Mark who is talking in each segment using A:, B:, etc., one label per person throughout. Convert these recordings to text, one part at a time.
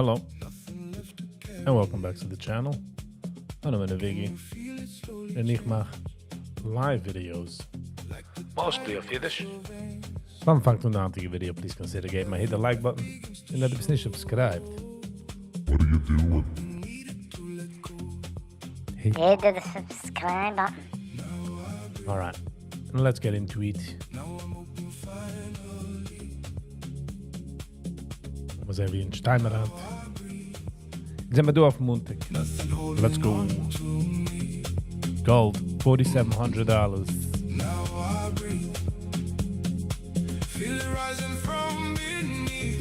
A: Hello, and welcome back to the channel. I'm Viggy, and ik maak live videos, mostly of Yiddish. Van vangt toen aan tegen video, please consider giving hit the like button, and that is not subscribed.
B: What are you doing?
C: Hit the subscribe button.
A: Alright, and let's get into it. Was even een timer aan. Ik zet me door af Montag. Let's go. Gold, $4,700.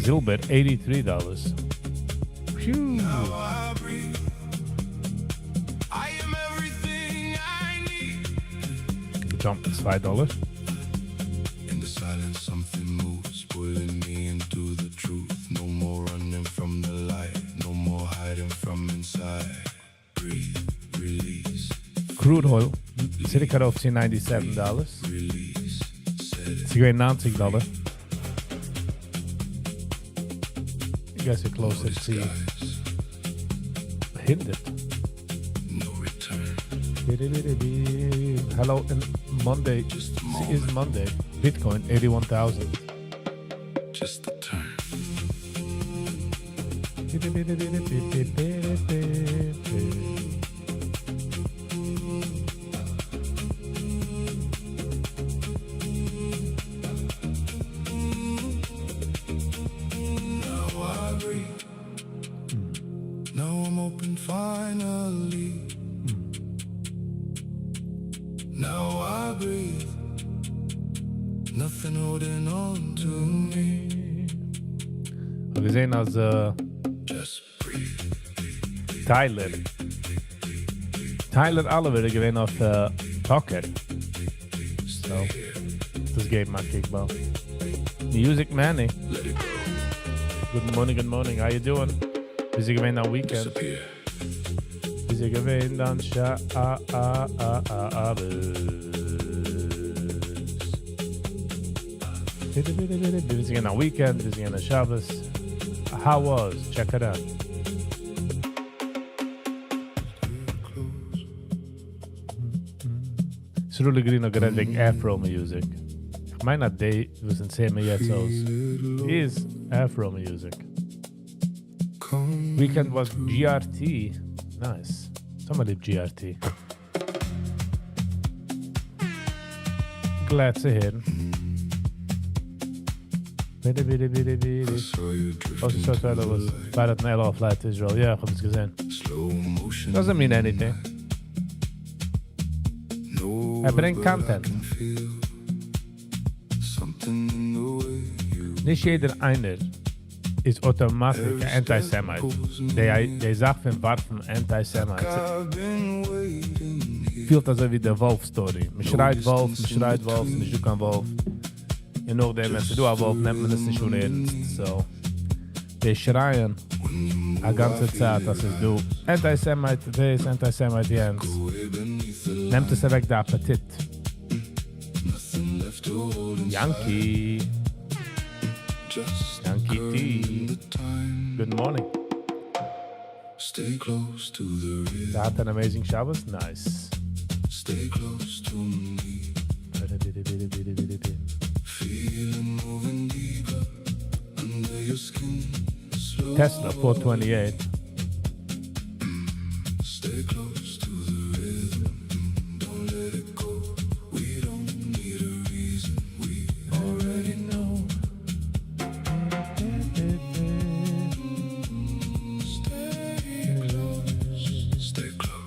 A: Silver, $83. Phew. Jump is $5.
D: In the silence, something moves, pulling me into the truth. No more running from the light, no more hiding from inside. Breathe, release.
A: Crude oil, zit ik erover in $97.
D: Release.
A: Sigaret $90. You guys are closer to see. Hit it.
D: No return.
A: Hello, and Monday is Monday. Bitcoin 81,000.
D: Just a turn. Now I breathe. Now I'm open finally. Now I breathe. Nothing holding on to me.
A: We zijn als
D: Just breathe.
A: Tyler Oliver gewinnt auf Pocket. So, das geht mal Kickball. Music Manny.
D: Let it go.
A: Good morning. How you doing? Is je gewinnt aan weekend?
D: Disappear.
A: Is je gewinnt aan Shabbos? Is je aan weekend? Is je aan Shabbos? How was? Check it out. It's really green again wegen Afro music. Ich meine, die sind 10 jetzt aus. Is Afro music. Weekend was GRT. Nice. Somebody GRT. Glad to hear. Oh, so that was bad at Nail Off Light Israel. Yeah, ich hab es gesehen.
D: Slow motion.
A: Doesn't mean anything.
D: No,
A: Er bringt Content.
D: something in the way you
A: Nicht jeder einer ist automatisch ein Anti-Semite. Die Sache von Waffen Anti-Semite.
D: I've been waiting here.
A: Fühlt also wie der Wolf-Story. Man schreit Wolf, und ich suche einen Wolf. Und nachdem, wenn du einen Wolf nimmt man das nicht schon ernst. So. Die schreien a ganze Zeit, dass es du Anti-Semite das, Anti-Semite jens. Nehmt es weg der Appetit.
D: Nothing left to hold inside.
A: Yankee
D: Just
A: Yankee
D: curl
A: T.
D: the time.
A: Good morning.
D: Stay close to the rhythm.
A: Der hat einen amazing Shabbos? Nice.
D: Stay close to me. Feeling moving deeper under your skin. Slow.
A: Tesla 428.
D: Stay close to the rhythm. Don't let it go. We don't need a reason. We already know. Stay close. Stay close.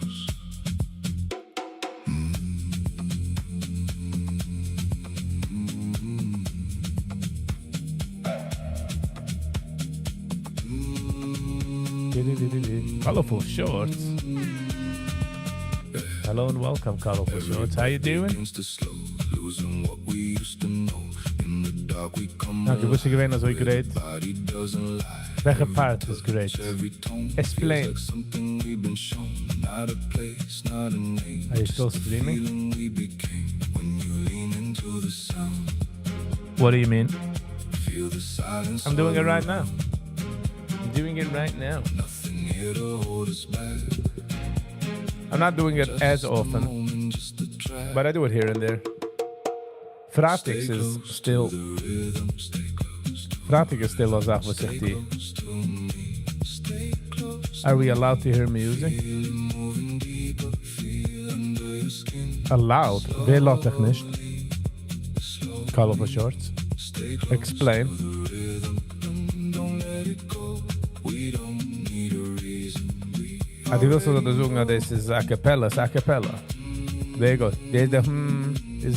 A: Colorful Shorts. Hello and welcome, Colorful Shorts. How you doing?
D: Against the slow, losing what we used to know. In the dark we come
A: Danke, wist je gewesen, als ik great.
D: Body doesn't lie.
A: Welke part is great?
D: Every tone
A: Explain.
D: feels like something we've been shown. Not a place, not a name.
A: Are you still streaming?
D: Feeling we became when you lean into the sound.
A: What do you mean?
D: Feel the silence.
A: I'm doing it right now. doing it right now.
D: Nothing here to hold us back.
A: I'm not doing it as often,
D: Moment, just a track.
A: but I do it here and there. Fratix
D: Stay
A: is
D: close to
A: still...
D: the rhythm. Stay close to
A: Fratik is still een zaak, wat zegt hij?
D: close to me. Stay close.
A: Are we allowed to hear music?
D: Feel it moving deeper. Feel under your skin.
A: Allowed? Wer laat dich nicht?
D: Slow.
A: Call for shorts.
D: Stay close
A: Explain.
D: to the rhythm. Don't let it go. We don't need a reason. We
A: Die wil zo dat zoeken naar deze is a cappella, is a cappella. There you go. Deze de is...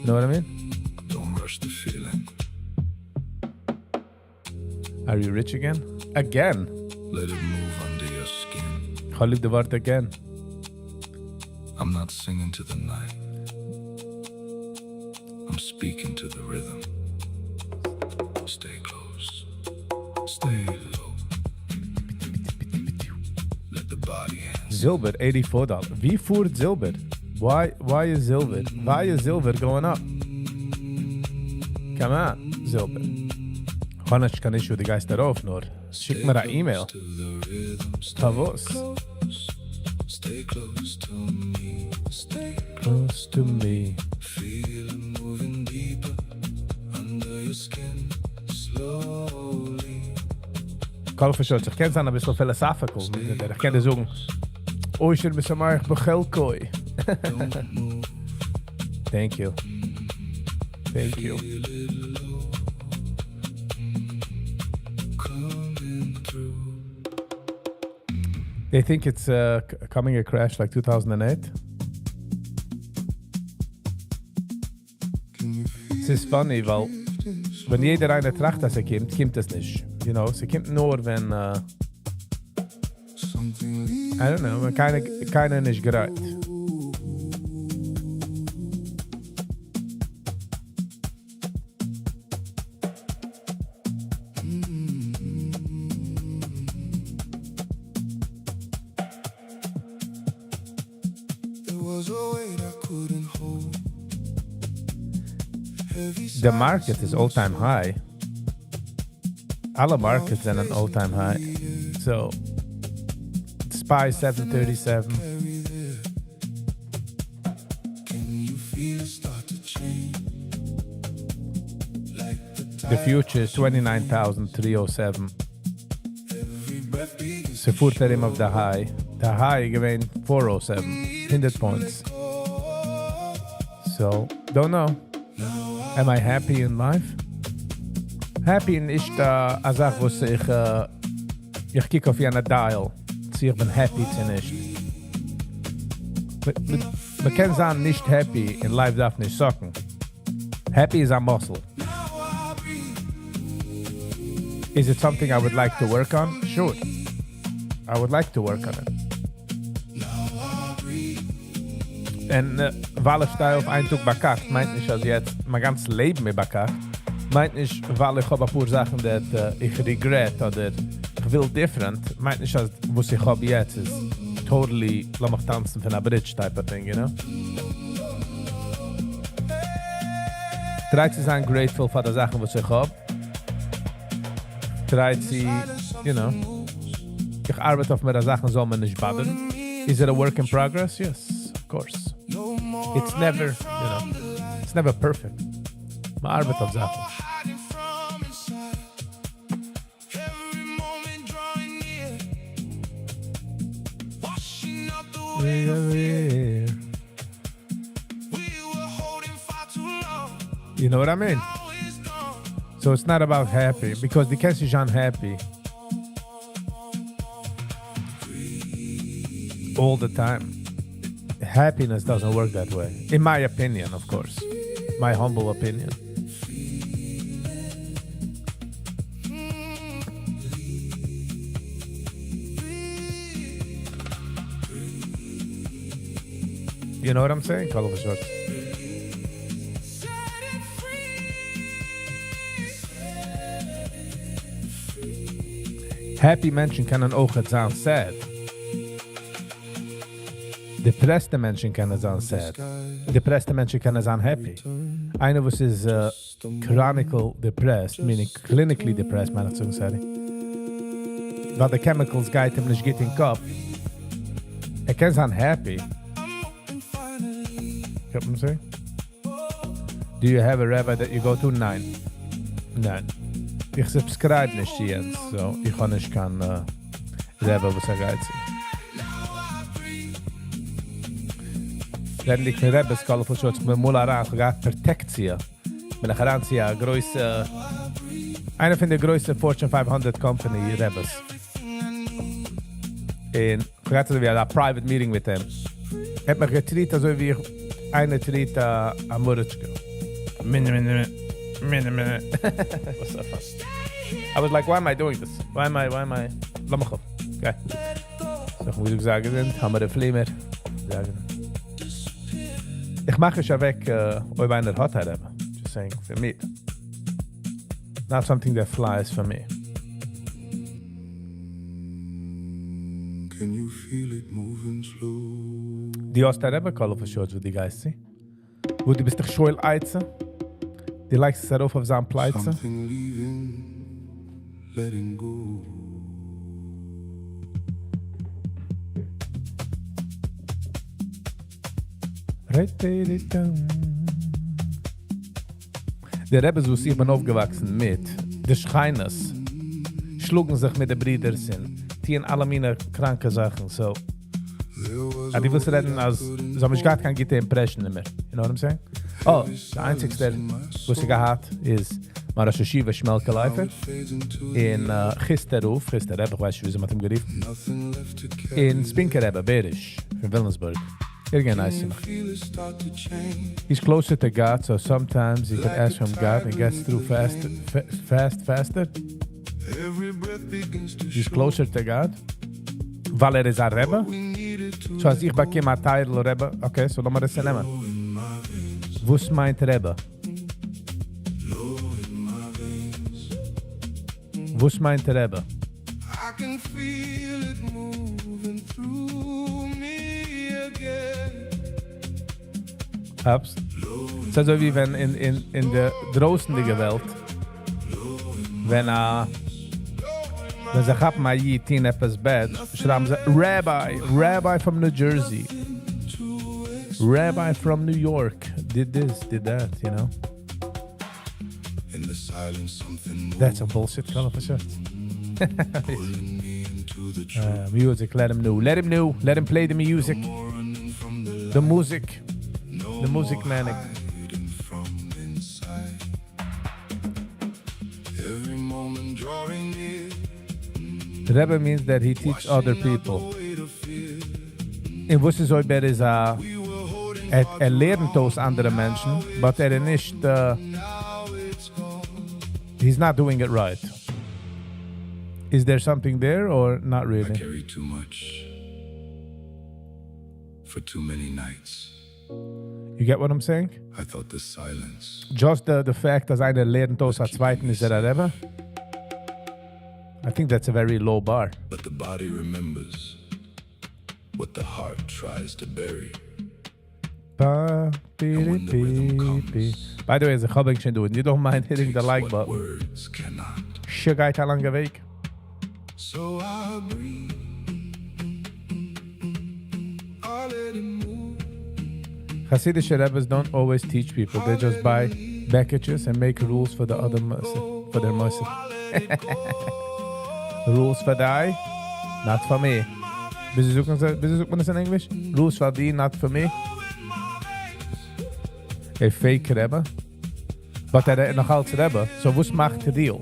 A: You know what I mean?
D: don't rush the feeling.
A: Are you rich again? Again?
D: Let it move under your skin.
A: Ga lief de woord again.
D: I'm not singing to the night. I'm speaking to the rhythm. Stay close. Stay low. Let the body hands.
A: Zilbert, $84. Wie voert Zilbert? Why is Zilbert? Why is Zilbert going up? Come on, Zilbert. Honest kan issue die Geist darauf nur. Schick mir eine E-Mail.
D: To the rhythm. Stay
A: Tavos.
D: close. Stay close to me. Stay
A: Close to me.
D: Feel it moving deeper under your skin. Slowly.
A: Call for shorts. Ich kenne es ein bisschen philosophical. Ich kann dir sagen, oh, ich bin so mal bechelkoi.
D: Don't move.
A: Thank you. Thank you.
D: Feel it low. Coming through.
A: They think it's coming a crash like 2008. Es ist funny, weil wenn jeder eine tracht, dass kommt, kommt es nicht. You know, sie kommt nur, wenn,
D: Something
A: I don't know, wenn keiner nicht gereiht.
D: there was a weight I couldn't hold. Heavy
A: The market is all-time high. Alle markets zijn an all-time high. So, SPY 737.
D: carry there. Can you feel it start to change? Like the
A: The future is 29,307.
D: every breath begins.
A: Se voert er hem op de high. De high geween 407. 100 points. So, don't know. Am I happy in life? Happy in ist a Sache, wo ich kicke auf eine Dial. Sie ich bin happy zu nicht. Man kann sagen, nicht happy in life darf nicht sucken. Happy is a muscle. Is it something I would like to work on? Sure. I would like to work on it. En weil ich stehe auf einen Tag bekackt, meint nicht, als jetzt mein ganzes Leben mir bekackt. Meint nicht, weil ich habe ein paar Sachen, die ich regret oder ich will different. Meint nicht, als was ich habe jetzt ist totally, lass mich tanzen von einer Bridge type of thing, you know? Try zu sein grateful für die Sachen, was ich habe. Try zu, you know, ich arbeite auf mir Sachen, soll man nicht baden. Is it a work in progress? Yes, of course.
D: No more
A: It's never, you know, it's never perfect. Man arbeitet auf Sachen.
D: hiding from inside. Every moment drawing near. Washing out the way we were holding far too long.
A: You know what I mean?
D: Now it's gone.
A: So it's not about happy, because the case is unhappy all the time. Happiness doesn't work that way. In my opinion, of course. My humble opinion. You know what I'm saying? Call of shorts. Happy mensen kunnen ook het zijn sad. Depressed mensen kunnen zijn sad. Depressed mensen kunnen zijn happy. Einer was is chronicle depressed, meaning clinically depressed, man, sorry. weil die Chemicals geht ihm nicht gut in den Kopf. Kann sein happy. Kann man sagen? Do you have a rabbi that you go to? Nein. Ich subscribe nicht zu Jens, so ich kann nicht kein Rabbi, was geht zu. Wenn ich mit Rabbis kalle für Schutz, mit Mula ran, geht Protektion. Mit der Garantia, größte, einer von der größten Fortune 500 Company Rabbis. Und ich hatte wieder ein private meeting mit ihm. Ich habe mich getreat, also wie ich eine treat am Muritschke. Minne. What's up? I was like, why am I doing this? Why am I? Lass mich auf. Okay. So, muss ich sagen, haben wir den Flimmer. Ich mache schon weg, ob einer hat haben. Just saying, für mich. Not something that flies for me.
D: Can you feel it moving slow?
A: Die hast da eben Call of Shorts, wo die Geist sind. Wo die bist doch schul eizen. Die legst es darauf auf seinen Pleizen.
D: Something leaving, letting go. Der Rebbe, wo ich bin aufgewachsen mit, die Scheiners, schlugen sich mit den Brüdern hin, tieren alle meine kranke Sachen, so. Ja, die willst reden, als so mich gar kein gute Impression mehr. You know what I'm saying? Oh, der einzigste, was ich gehad, ist Marash Yeshiva Shmelke Leifer in Gisterhof, Rebbe, ich weiß nicht, wie sie mit ihm gerief, in Spinker Rebbe, Berisch, von Wilhelmsburg. Again, nice enough. He's closer to God, so sometimes you can ask from God and gets through faster. He's closer to God. Weil is a Rebbe. So als ich bekomme ein Titel Rebbe, okay, so lassen wir das nehmen. Was meint Rebbe? Was meint Rebbe? I can feel it moving through me again.
A: Hab's? Es ist so wie wenn in der draußenige Welt, wenn sie haben mal hier in etwas Bett, schreiben sie Rabbi from New Jersey, Rabbi from New York, did this, did that, you know?
D: In the silence, something
A: That's a bullshit color for sure.
D: pulling me into the truth.
A: Music, let him know. Let him play the music.
D: Running from
A: The music manic.
D: hiding from inside. Every moment drawing near.
A: Rebbe means that he teaches other people.
D: Weight of fear.
A: In was is ooit is lernt aus andere Menschen, but nicht,
D: Now it's gone.
A: he's not doing it right. Is there something there or not
D: I
A: really?
D: carry too much for too many nights.
A: You get what I'm saying?
D: I thought the silence
A: Just the fact dass einer lernt aus der zweiten ist Rebbe. I think that's a very low bar.
D: But the body remembers what the heart tries to bury.
A: Ba, be,
D: when the rhythm comes,
A: By the way, as a hobby can do it. You don't mind hitting the
D: takes
A: like
D: what
A: button.
D: words cannot.
A: Shit geht a lange Weg.
D: So I'll breathe. I'll let it move.
A: Hasidic Rebbes don't always teach people. They just buy packages and make rules for the other for their Muslim. Rules for die, not for me. Wie sucht man das in Englisch? Rules for thee, not for me. A fake Rebbe. But noch als Rebbe. So was macht real?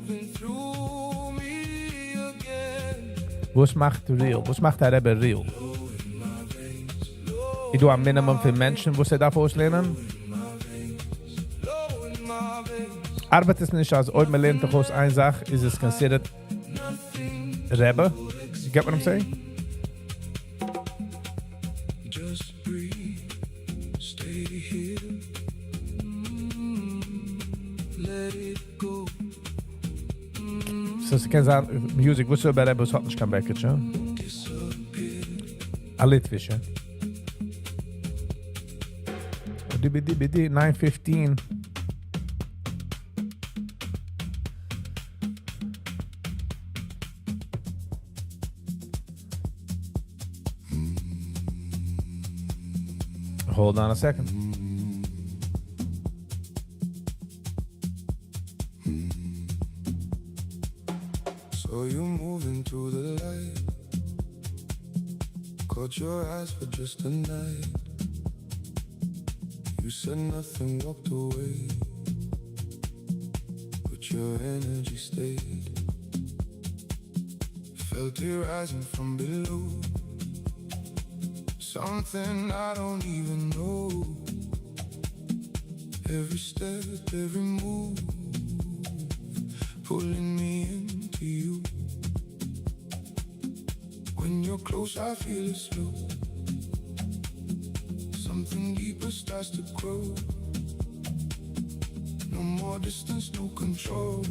A: Was macht real? Was macht der Rebbe real? Ich do ein Minimum für Menschen, wo sie darf auslernen. Arbeit ist nicht als ob man lernt doch aus eine Sache, is it considered Rebbe? You get what I'm saying?
D: Just breathe. Stay here. Let it go.
A: So sie können sagen, Music, was so bei Rebbe, was hat nicht kein Package, ja? A Litwisch, ja? DBD, 9:15. Hold on a second.
D: So you move into the light, caught your eyes for just a night. You said nothing, walked away, but your energy stayed. Felt it rising from below, something I don't even know. Every step, every move, pulling me into you. When you're close, I feel it slow. Something deeper starts to grow. No more distance, no control.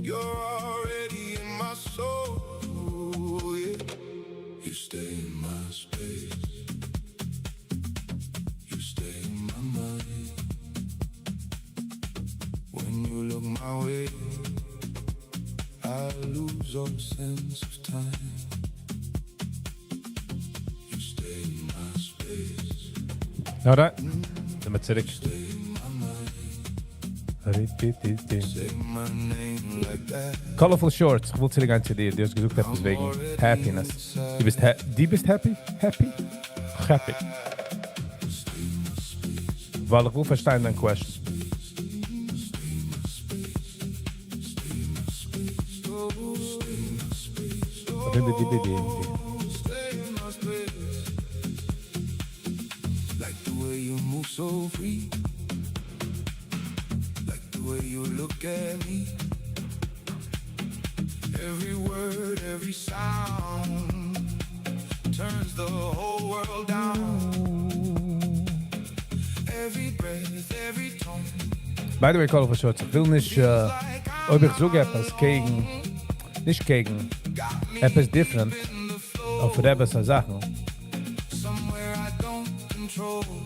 D: You're already in my soul, yeah. You stay in my space. You stay in my mind. When you look my way, I lose all sense of time. You stay in my space.
A: Alright. لما تسرك.
D: Say my name like that.
A: Colorful Shorts. Ich will zurück zu dir. Du hast gesagt, etwas wegen Happiness. Die bist happy? Happy? Happy. Weil ich will verstehen deine question.
D: Like the way you move so free, like the way you look at me. Every word, every sound turns the whole world down. Every breath, every tone.
A: By the way, Colorful Shorts, ich will nicht, ob ich so etwas gegen, nicht gegen, etwas different, aber für etwas Sachen.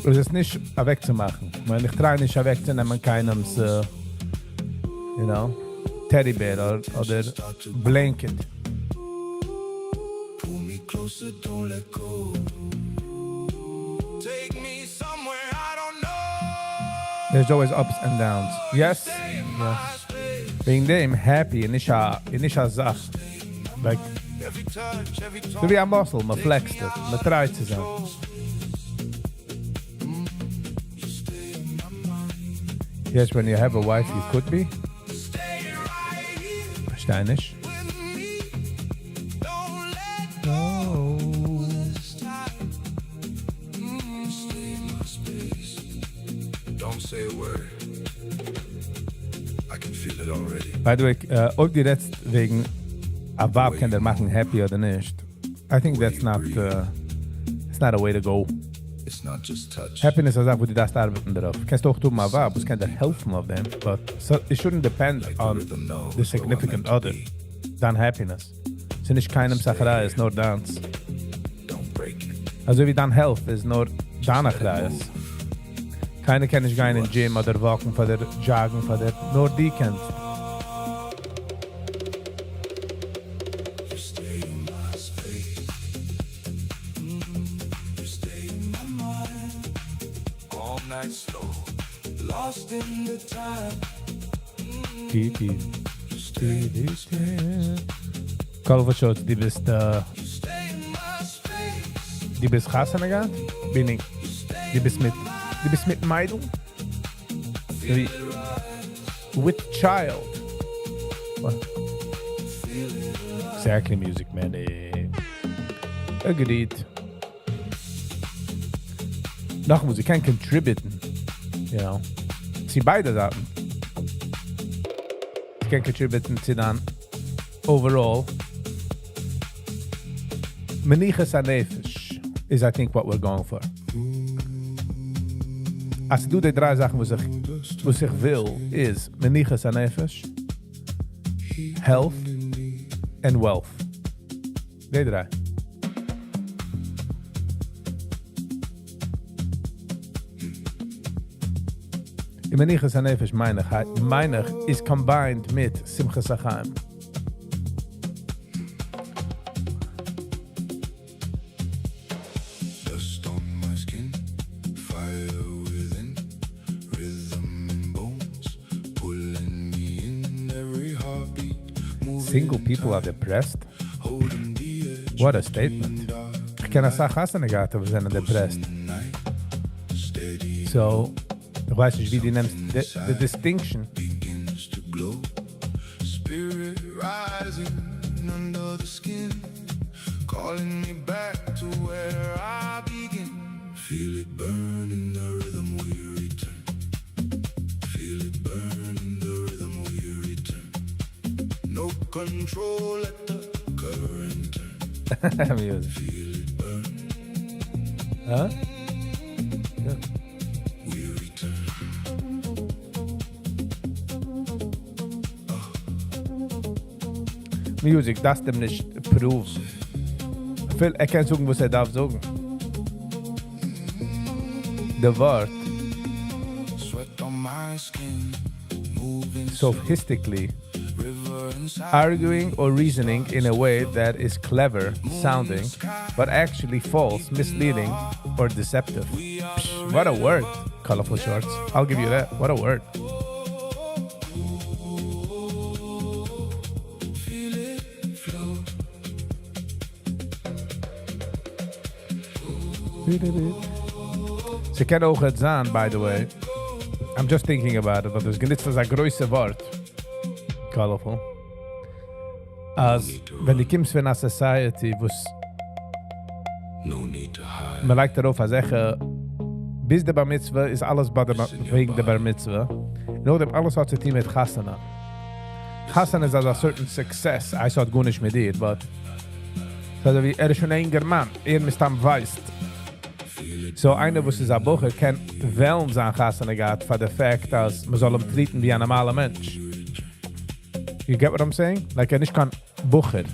A: Es ist nicht wegzumachen. Ich meine, ich trage nicht wegzunehmen keinem, you know, Teddybear oder Blanket.
D: Pull me closer, don't let go. Take me somewhere I don't know.
A: There's always ups and downs. Yes. Yes. Wegen dem happy in nicht a Sache. Like,
D: Every touch, every
A: so wie ein Muscle, man flext it, man tries zu sein. Yes, when you have a wife, you could be. Verstehe nicht. No.
D: Don't say a word. I can feel it already.
A: By the way, ob die jetzt wegen a Vab kann der machen happy oder nicht. I think that's not a way to go.
D: It's not just touch.
A: Happiness is wo die das arbeiten darauf. Kannst du auch tun, a Vab, es kann dir helfen auf dem, but so, it shouldn't depend on the significant other than happiness. Es ist nicht keinem Sacherei, es ist nur Dance.
D: Don't break it.
A: Also wie dann Health ist nur danach Reis. Keiner kann nicht gehen in den Gym oder walken von der Joggen von der, nur die kennt.
D: You stay in my space. You stay in my mind. All night slow. Lost in the time.
A: Colorful Shorts, die bist,
D: You stay in my space.
A: die bist Gassen gegangen? Bin ich. Die bist mit Meidung? Wie? With child. What? Exactly music, man. Agreed. Noch Musik kann contributen. You know. Sie beide Sachen. Sie kann contributen zu dann overall. Meniches Anefisch is I think what we're going for. Als ik doe die 3 Sachen, was ich will, is Meniches Anefisch, health and wealth. Die 3. In Meniches Anefisch meinig is combined mit Simchas Chaim.
D: Dust on my skin.
A: Single people are depressed? What a statement. Ich kenne auch Hassene gehabt, aber sind depressed. So, ich weiß nicht, wie die nimmst. The distinction.
D: Spirit rising under the skin, calling me back to where I begin. Feel it burn in the rhythm we return. Feel it burn in the rhythm we return. No control, let the current turn.
A: Music.
D: Feel it burn.
A: Huh? Yeah.
D: We return.
A: Music, das dem nicht proven. Phil, kann sagen, was darf sagen. The word
D: Sweat on my skin, moving
A: sophistically,
D: river inside.
A: arguing or reasoning in a way that is clever sounding, but actually false, misleading, or deceptive. Psh, what a word, colorful shorts. I'll give you that. What a word.
D: Feel it flow.
A: Sie kennen auch het zijn, by the way. I'm just thinking about it, but there's genitzt als ein größer Wort. Colorful. Als, wenn die kommst von einer Society, wo
D: No need to hide.
A: man leicht darauf sagen, bis der Bar Mitzvah ist alles wegen der Bar Mitzvah. Nur dem alles hat zu tun mit Chasana. Chasana ist also a certain success. Ich sag gut nicht mit dir, but also wie ist schon ein Mann, misst am weißt. So einer, wo sie Bucher kann wel sein Chasana gehabt für den Fakt, dass man soll ihn treaten wie ein normaler Mensch. You get what I'm saying? Like nicht kann Bucher.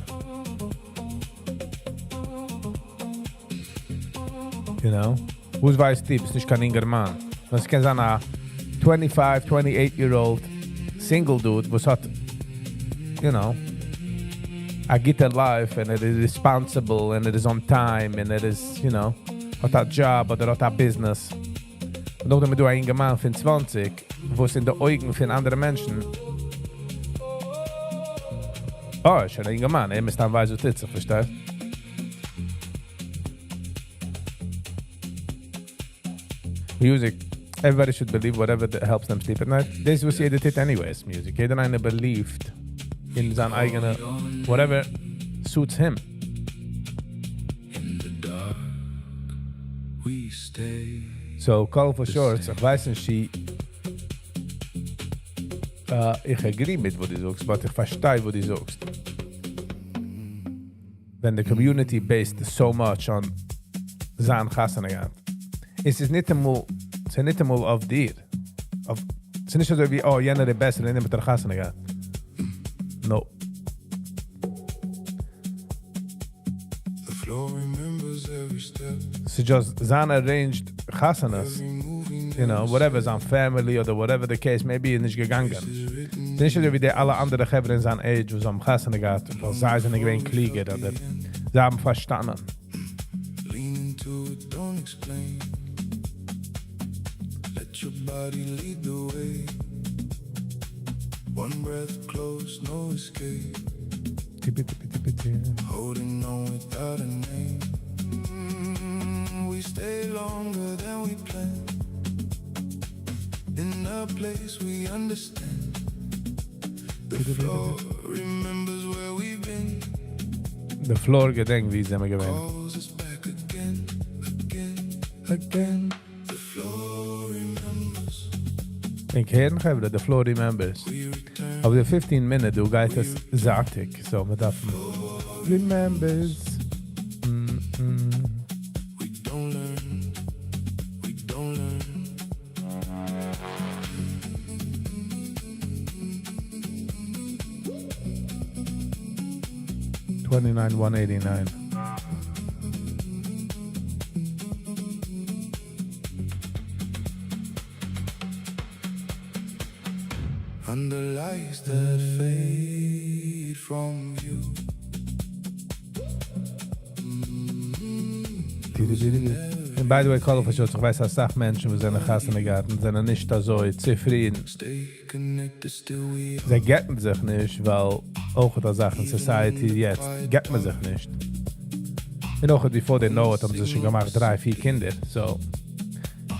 A: You know? Who's weiß die, ist nicht kein inger Mann. Das kann sein a 25, 28-year-old single dude, was hat, you know, a good life and it is responsible and it is on time and it is, you know, hat a job oder hat a business. Und auch damit du ein Mann von 20, wo es in den Augen von anderen Menschen ist ein Mann, ist dann weiß, was du verstehst? Music, everybody should believe whatever that helps them sleep at night. This was edited anyways, music. Jeder eine believed in sein eigener, whatever suits him.
D: In the dark, we stay.
A: So, colorful shorts, ich weiß nicht, ich agree mit, wo du sagst, aber ich verstehe, wo du sagst. Wenn die Community based so much on sein Chasana gehabt. Es ist nicht einmal auf dir. Es ist nicht so wie, oh, jener ist besser, jener mit der Chasana gehabt. No.
D: The floor remembers every step.
A: So just sein arranged Chasanas, you know, whatever, sein family oder whatever the case may be, nicht gegangen. Es ist nicht so wie die alle anderen Geber in seinem Age, wo sie am Chasana gehabt, weil sie sind nicht gewesen Krieger, oder sie haben verstanden.
D: Lean into it, don't explain. Let your body lead the way. One breath close, no escape. Holding on without a name. We stay longer than we planned. In a place we understand. The floor remembers where we've been.
A: The floor gedenkt, wie sie mir gewesen.
D: Calls us back again, again.
A: Again.
D: The floor remembers.
A: Ik heer nog even, the floor remembers.
D: We return.
A: Auf der 15-minute, du gehst es zartig, so mit das remembers.
D: We don't learn. We don't learn.
A: 29,189.
D: Under lights that fade from view.
A: And by the way, colorful shorts, ich weiß, dass Sachmenschen, die sind Gassen gehabt, sind nicht so zufrieden.
D: Stay connected, still we are.
A: Sie getten sich nicht, weil auch da Sachen, Society jetzt, geht man sich nicht. Und auch before they know it, haben sie schon gemacht 3, 4 Kinder, so.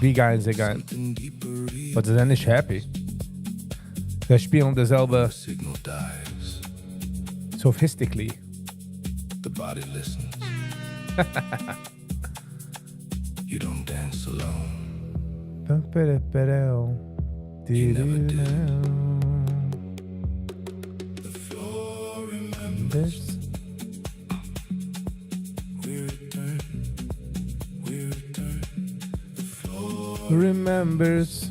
A: Wie gehen sie gehen? Aber sie sind nicht happy. Sie spielen dasselbe
D: Signal dies.
A: sophistically.
D: The body listens. You don't dance alone.
A: You
D: never did.
A: Remembers.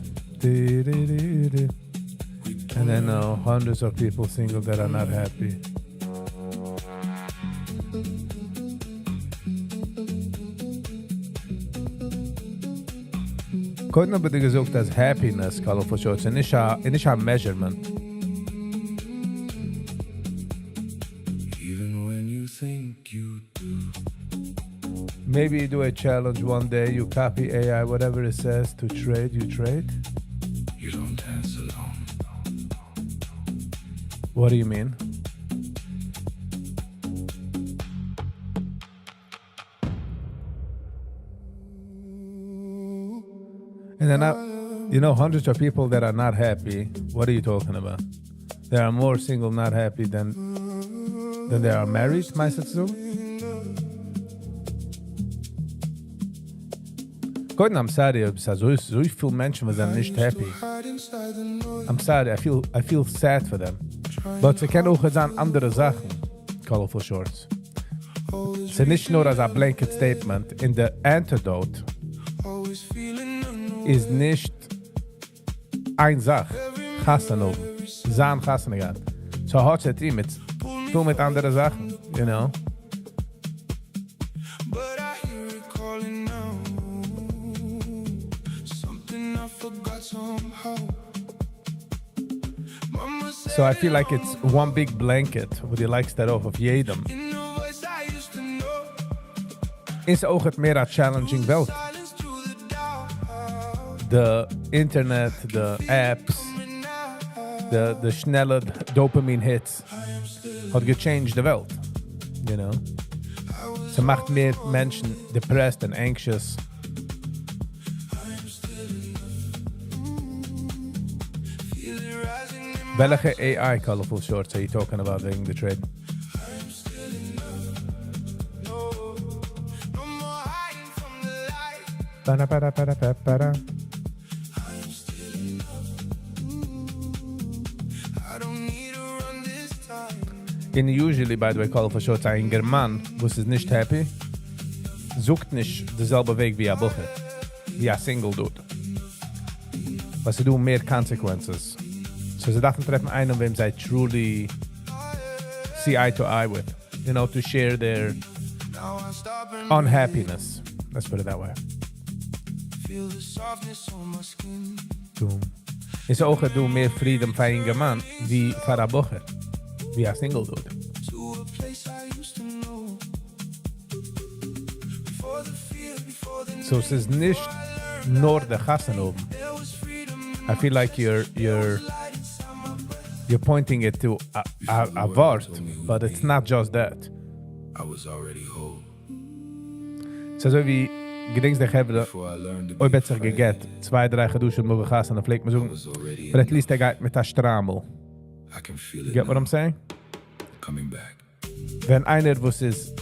A: And I know hundreds of people single that are not happy. Couldn't have been gesagt as happiness, colorful shorts, initial measurement.
D: Even when you think you do.
A: Maybe you do a challenge one day, you copy AI, whatever it says to trade, you trade.
D: You don't dance alone.
A: What do you mean? And then hundreds of people that are not happy. What are you talking about? There are more single not happy than there are married, meinst du so? Gott, I'm sorry, so viele Menschen sind nicht happy. I'm sorry, I feel sad for them. But sie können auch sagen andere Sachen, colorful shorts. Es ist nicht nur als ein blanket statement. In the antidote ist nicht ein Sach, Chassen oben. Sein Chassen gehabt. So hat sie die mit anderen Sachen, you know?
D: But I hear it calling now. Something I forgot somehow. Mama said
A: So I feel like it's one big blanket, wo die likes that off of jedem.
D: in the voice I used to know.
A: Is ook het meer een challenging welt.
D: Silence to the doubt.
A: De internet, de apps, de snelle dopamine hits had gechanged de welt, you know? Ze macht meer mensen depressed and anxious. Welke AI colorful shorts are you talking about during the trade?
D: No more hiding from the light.
A: Para.
D: I don't need to run this time.
A: In usually, by the way, colorful shorts, ein German, wo es ist nicht happy, sucht nicht derselbe Weg wie ein Bucher, wie ein Single dude. Was sie tun mehr Consequences. So sie dachten treffen einen, wem sie truly see eye to eye with, you know, to share their
D: Now I stop and
A: unhappiness. Let's put it that way.
D: feel the softness on my skin.
A: Doom. Is ook het doen meer freedom voor een German wie voor een Bucher, wie een Single dude.
D: To a place I used to know. Before the fear, before the
A: So es ist nicht nur der Gassen oben.
D: there was freedom.
A: I feel like you're pointing it to a word, but it's not just that.
D: I was already whole.
A: So wie gedenkst hebben
D: Before I learned to
A: ooit
D: be
A: met zich geget, 2-3 geduschen mogen gaan en dan vleek me
D: I
A: zo.
D: was already
A: But at
D: in
A: least I got met dat stramel.
D: I can feel it
A: Get what
D: now,
A: I'm saying?
D: coming back.
A: Wenn einer was ist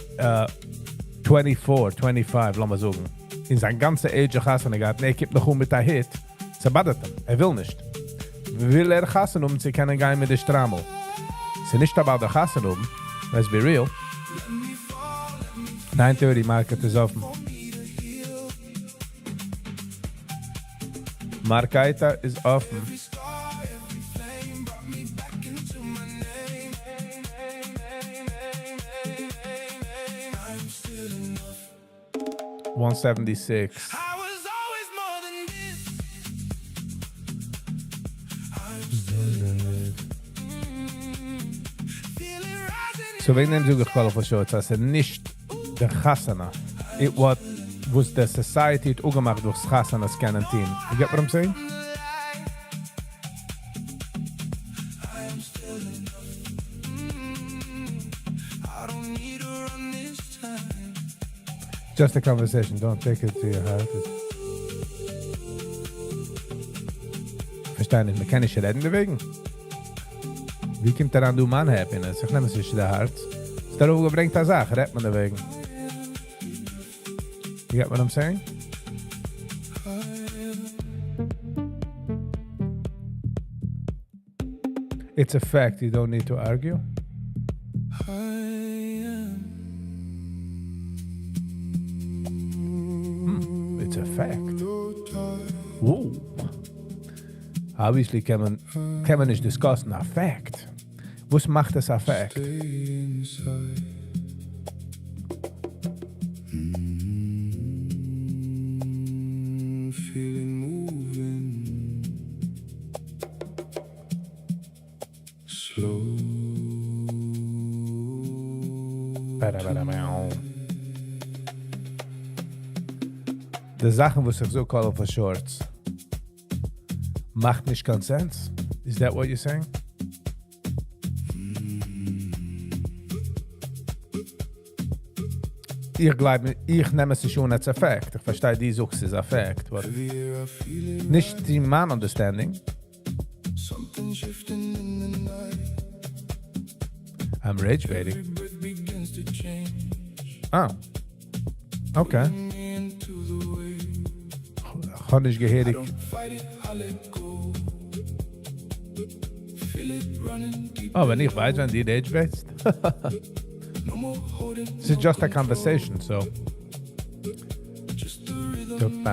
A: 24, 25, lass mal sagen, in zijn ganze age gassen gehabt, nee, ik heb nog goed met dat hit. Ze badet hem, wil nicht. We willen gassen ze kunnen gaan met de stramel. Ze niet about de gassen let's be real. 9:30 market is offen. Markeita is offen.
D: Every star, every flame brought me back into my name. I'm still enough.
A: 176.
D: I was always more than this. Feel it rising.
A: So wenn nem so gekwallen für Shorts, dass nicht der Chassana, it what was the society it ugemacht durch Chassana scannen team. You get what I'm saying? Just a conversation, don't take it to your heart. Verstehe nicht, man kann nicht reden deswegen. Wie kommt daran, du Mann Happiness? Ich nehme es nicht der Herz. Ist darauf gebringt eine Sache, redet man deswegen. You get what I'm saying? It's a fact, you don't need to argue. It's a fact. Whoa. Obviously can man nicht discussen a fact. Was macht das a fact?
D: Feeling moving slow.
A: Die Sachen, was ich so call for shorts, macht nicht keinen Sens. Is that what you're saying? Ich nehme es schon als Effekt. Ich verstehe, die suchst es Effekt. Nicht die man understanding.
D: Something shifting in the night.
A: I'm rage baiting.
D: Breath begins to change.
A: Oh. Okay.
D: Into the way.
A: Kann nicht gehörig.
D: Don't fight it, I let go. Feel it running deep.
A: Oh, wenn ich weiß, wenn die rage baitst.
D: No more holding.
A: This is just a conversation, so.
D: Just the rhythm.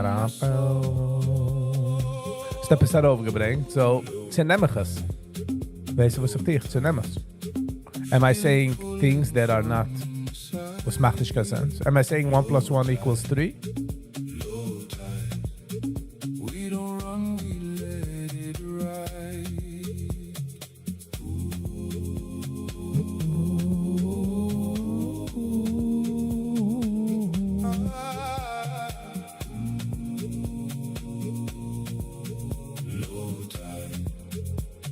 A: Step is overgebrengt, so. Ze nemen es. Weißt du, was ich dich? Ze nemen es. Am I saying things that are not? Was macht nicht keinen Sens? Am I saying 1 + 1 = 3?
D: We don't run, we let it ride.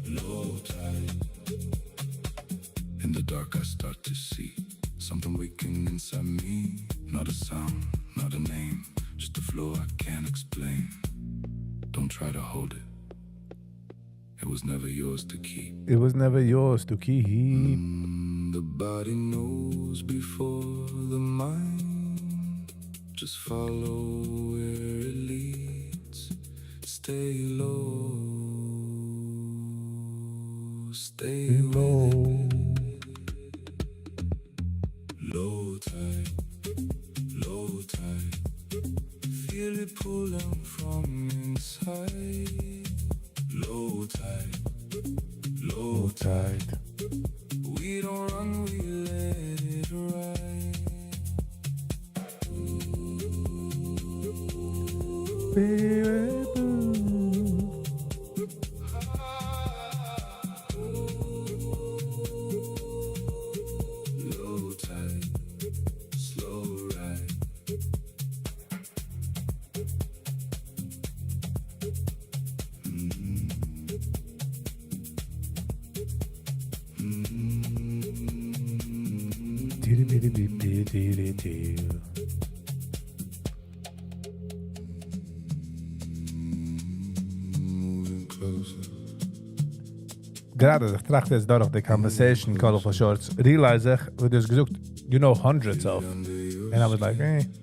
D: Low tide. In the dark I start to see something waking inside me. Not a sound, not a name, just a flow I can't explain. Don't try to hold it. It was never yours to keep.
A: It was never yours to keep.
D: The body knows before the mind. Just follow where it leads. Stay low. Stay low. Low tide. Low tide. Feel it pulling from inside. Low tide. Low tide. We don't run, we let it ride. Low tide, slow ride. Moving closer.
A: Gerade, ich trachte jetzt durch die Conversation, Call for Shorts, realize ich, wie du es gesucht, you know hundreds of. And I was like,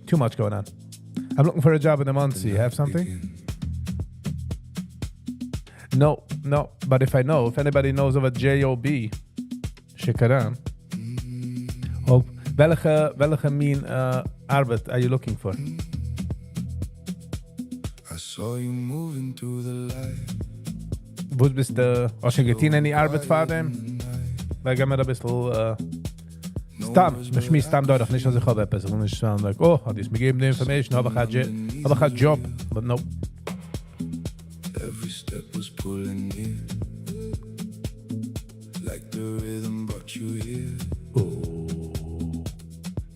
A: too much going on. I'm looking for a job in the Muncie. You have something? No, but if I know, if anybody knows of a job, shikaran. Oh, welke mean arbeit are you looking for?
D: I saw you moving through the light.
A: Wo bist du? Hast du getan any Arbeit für dem? Weil gehen wir da ein bisschen Stam, man schmiss Stam durch, nicht, dass ich habe etwas. Ich will nicht sagen, like, oh, hat die es mir gegeben, die Information, habe ich einen Job. But no.
D: Every step was pulling near. Like the rhythm brought you here.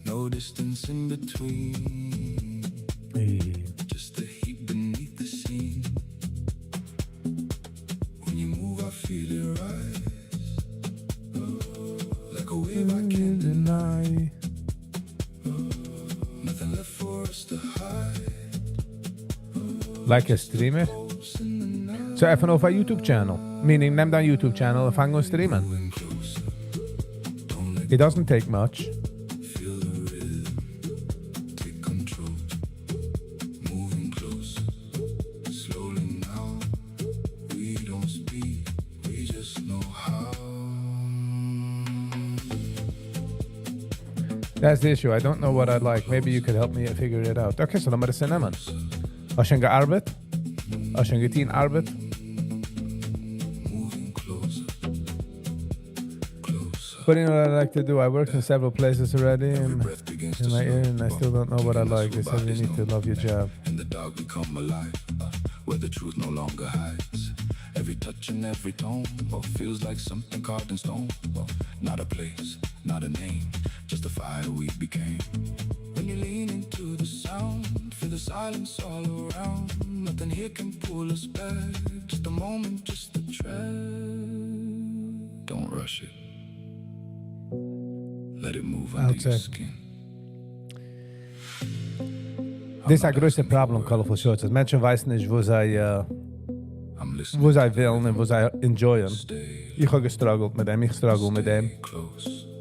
D: No distance in between. Just the heat beneath the scene. When you move, I feel it rise. Like a wave I can't deny. Nothing left for
A: Like a streamer? Så even over YouTube channel. Meaning, neem dan YouTube channel en fang streamen. It doesn't take much.
D: Take control. Moving close. Slowly now. We don't speak. We just know how.
A: That's the issue. I don't know what I like. Maybe you could help me figure it out. Okay, so dan maar cinnamon. Als je gearbeitet, als je een arbeit, but you know what I like to do? I worked in several places already in my ear, and I still don't know what I like. They said you need to love your job.
D: And the dog become alive, where the truth no longer hides. Every touch and every tone, feels like something carved in stone. Not a place, not a name, just the fire we became. When you lean into the sound, feel the silence all around. Nothing here can pull us back. Just a moment, just a tread. Don't rush it. Let it move under your skin.
A: Dit is het grootste probleem, colorful shorts. Als mensen weten niet wo zij willen en wo zij enjoyen. Ik heb gestruggeld met hem, ik struggle met hem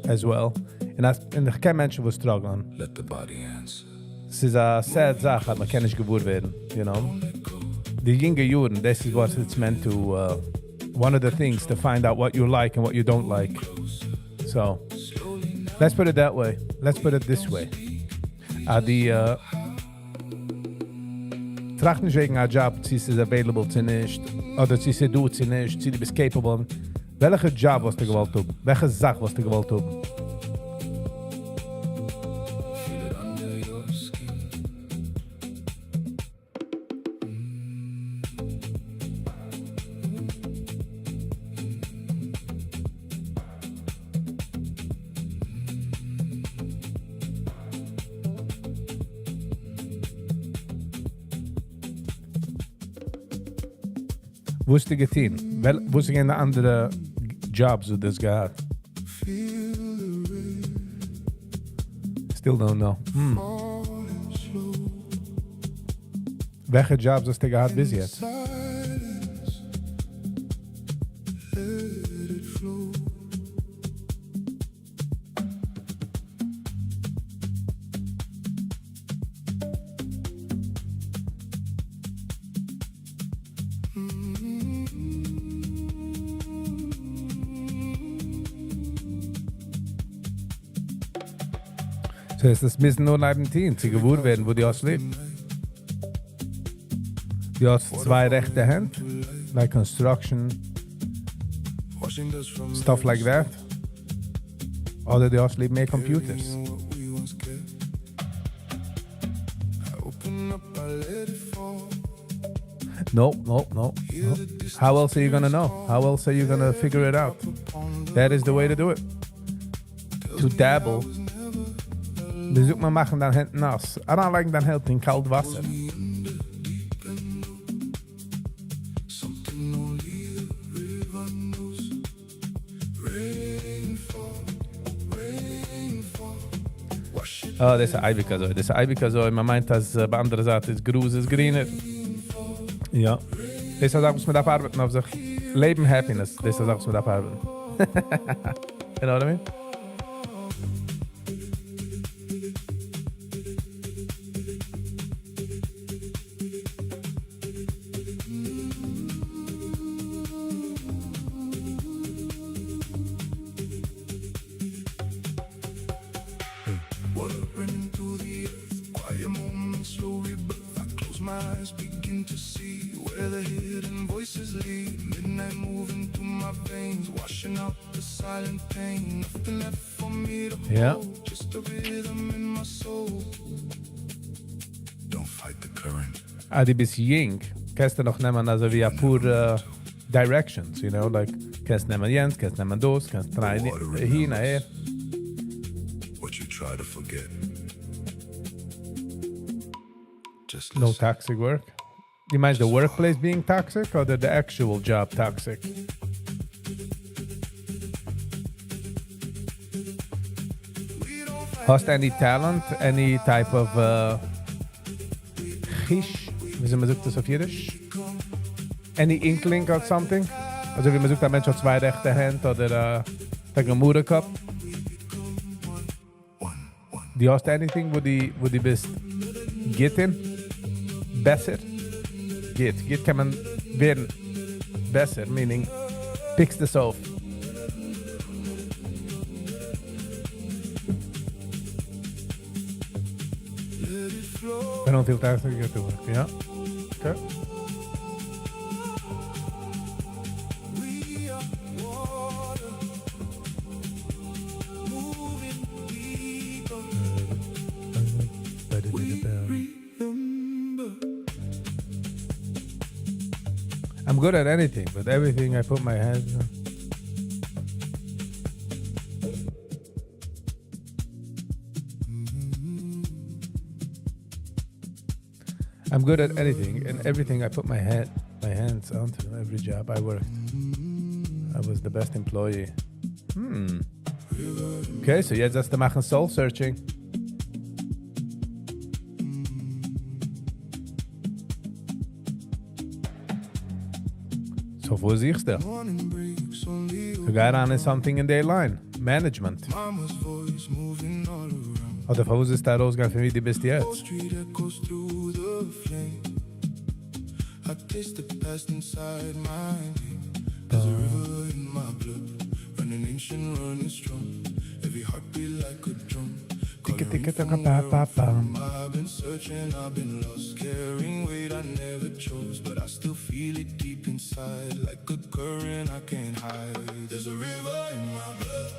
A: as well. En ik ken mensen die struggelen.
D: Let the body answer.
A: Het is een sad zaak dat man kan niet geboren werden, you know. Die jonge jaren, this is what it's meant to, one of the things to find out what you like and what you don't like. So, let's put it that way. Let's put it this way. Tracht nicht wegen einer Job, sie ist available zu nicht, oder sie ist du zu nicht, sie ist capable. Welche Job was du gewollt haben? Welche Sache was du gewollt haben?
D: Feel it under your skin.
A: Wo ist die getan? Wo ist eine andere Jobs du das gehabt? Still don't know. Welche Jobs hast du gehabt bis jetzt? So es müssen nur neben Team, sie gewohnt werden, wo die hast lebt. Die hast zwei rechte Hände, like construction, stuff like that. Oder die hast lebt mehr computers. No. How else are you gonna know? How else are you gonna figure it out? That is the way to do it. To dabble. Bezoek maar machen dan Hände nass. I don't like dan Hände in kalt Wasser. Oh, das ist ein Eibikazoi. Das ist ein Eibikazoi. Man meint, dass bei anderen Seiten ist Gruß, ist greener. Ja. Das ist auch, was man darf arbeiten auf sich. Leben, Happiness. Das ist auch, was man darf arbeiten. You know what I mean? Ja. Die bist jung, kannst du noch nehmen, also wie pure directions, you know, like, kannst nehmen Jens, kannst nehmen das, kannst drei hin, her.
D: What you try to forget. Just
A: No toxic work. You mind the workplace being toxic or the actual job toxic? Hast any talent, any type of gish Wie man sagt das auf Yiddish? Any inkling of something? Also wie man sagt, ein Mensch hat zwei rechte Hände oder der Gemüse gehabt. Die hast anything, wo die bist geht in? Besser? Geht kann man werden besser, meaning picks this off. I don't feel that to get to work, yeah? Okay. I'm good at anything, but everything I put my hands on. I'm good at anything, and everything I put my hands onto, every job I worked. I was the best employee. Okay, so jetzt hast du machen Soul Searching. So wo siehst du? You got on something in their line. Management. Oder wo ist der Ausgang für wie du bist jetzt?
D: I taste the past inside my veins. There's a river in my blood, running ancient, running strong. Every heartbeat like a drum. I've been searching, I've been lost, carrying weight I never chose, but I still feel it deep inside, like a current I can't hide. There's a river in my blood,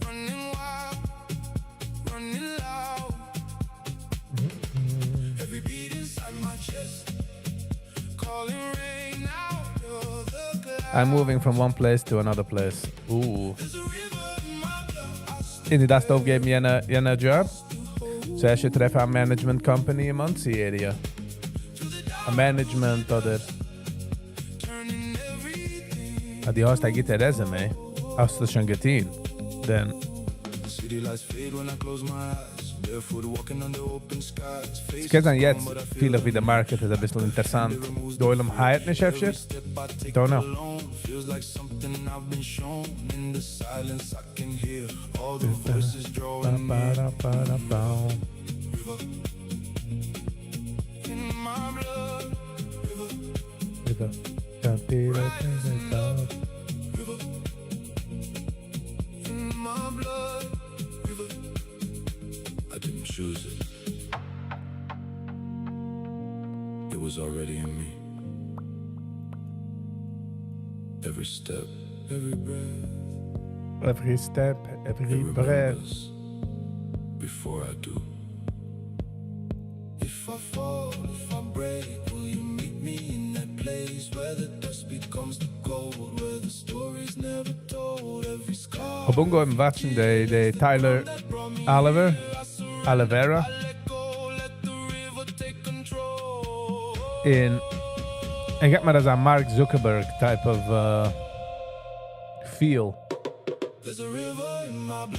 D: running wild, running loud. Every beat inside my chest.
A: I'm moving from one place to another place. Ooh. In das aufgeben jener Job? So ich treffe a management company in Muncie area. A management oder... Die hast du ein Resume. Hast du schon getan? Then... Es geht dann jetzt viel wie der Market ist ein bisschen interessant. Du willst heirat nicht, Chefchen? Don't know.
D: I didn't choose it. It was already in me. Every step, every breath.
A: Every step, every breath.
D: Before I do. If I fall, if I break, will you meet me in that place where the dust becomes the gold, where the story's never told, every scar.
A: Obungo im Watschen, de Tyler Oliveira. Ik heb maar als een Mark Zuckerberg type of feel.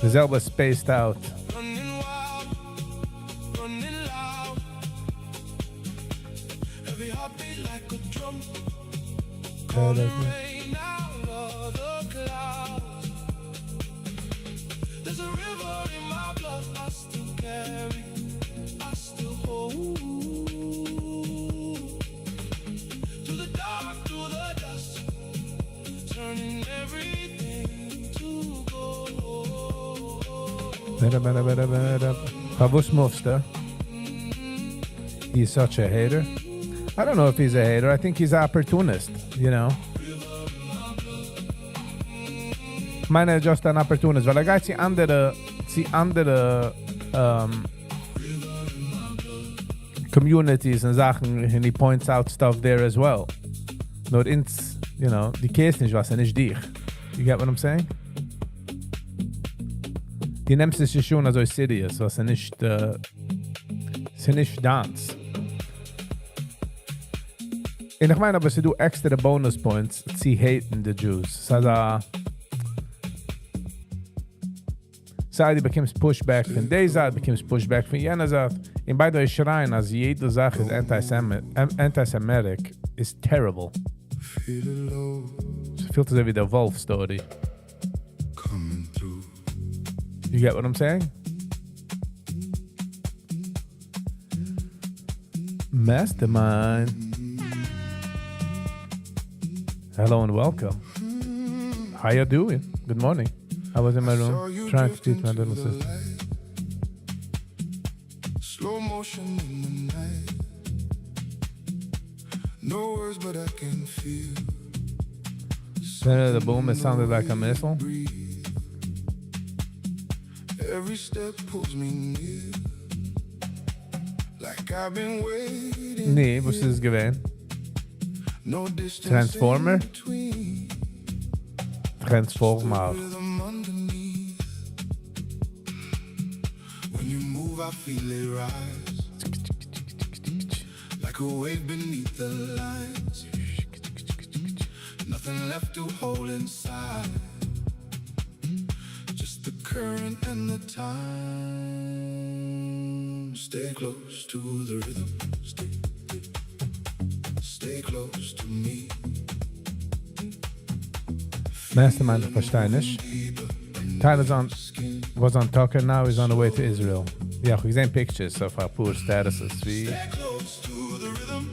A: Dezelfde spaced out. Pavus Mufster. He's such a hater. I don't know if he's a hater. I think he's an opportunist, you know. Meine just an opportunist. Weil geht sie andere communities and Sachen, and he points out stuff there as well. Nur ins, you know, die kehrst nicht was, nicht dich. You get what I'm saying? Die nimmst es schon also serious, was nicht dance. Und ich meine, aber sie do extra bonus points, sie haten the Jews. Side becomes pushback von der Seite, becomes pushback von jener Seite. In by the way, schreien, als jede Sache is anti-Semitic, is terrible.
D: Feel it low,
A: Ze voelt als wie de Wolf-story.
D: coming through.
A: You get what I'm saying? Mastermind. Hello and welcome. How you doing? Good morning. I was in my room trying to teach my little sister.
D: Slow motion in the night. No words, but I can feel.
A: Then the boom, it sounded like a missile.
D: Every step pulls me near. Like I've been waiting.
A: Nee, was ist es gewesen?
D: No distance
A: Transformer?
D: in between.
A: Transformer.
D: Rhythm underneath. When you move, I feel it rise. Like a wave beneath the lines. Nothing left to hold inside. Just the current and the time. Stay close to the rhythm. Stay close to me.
A: Mastermind, ich verstehe nicht. Tyler's was on Tucker now, he's on the way to Israel. Ja, ich gesehen pictures of our poor statuses. Wie
D: Close to the rhythm.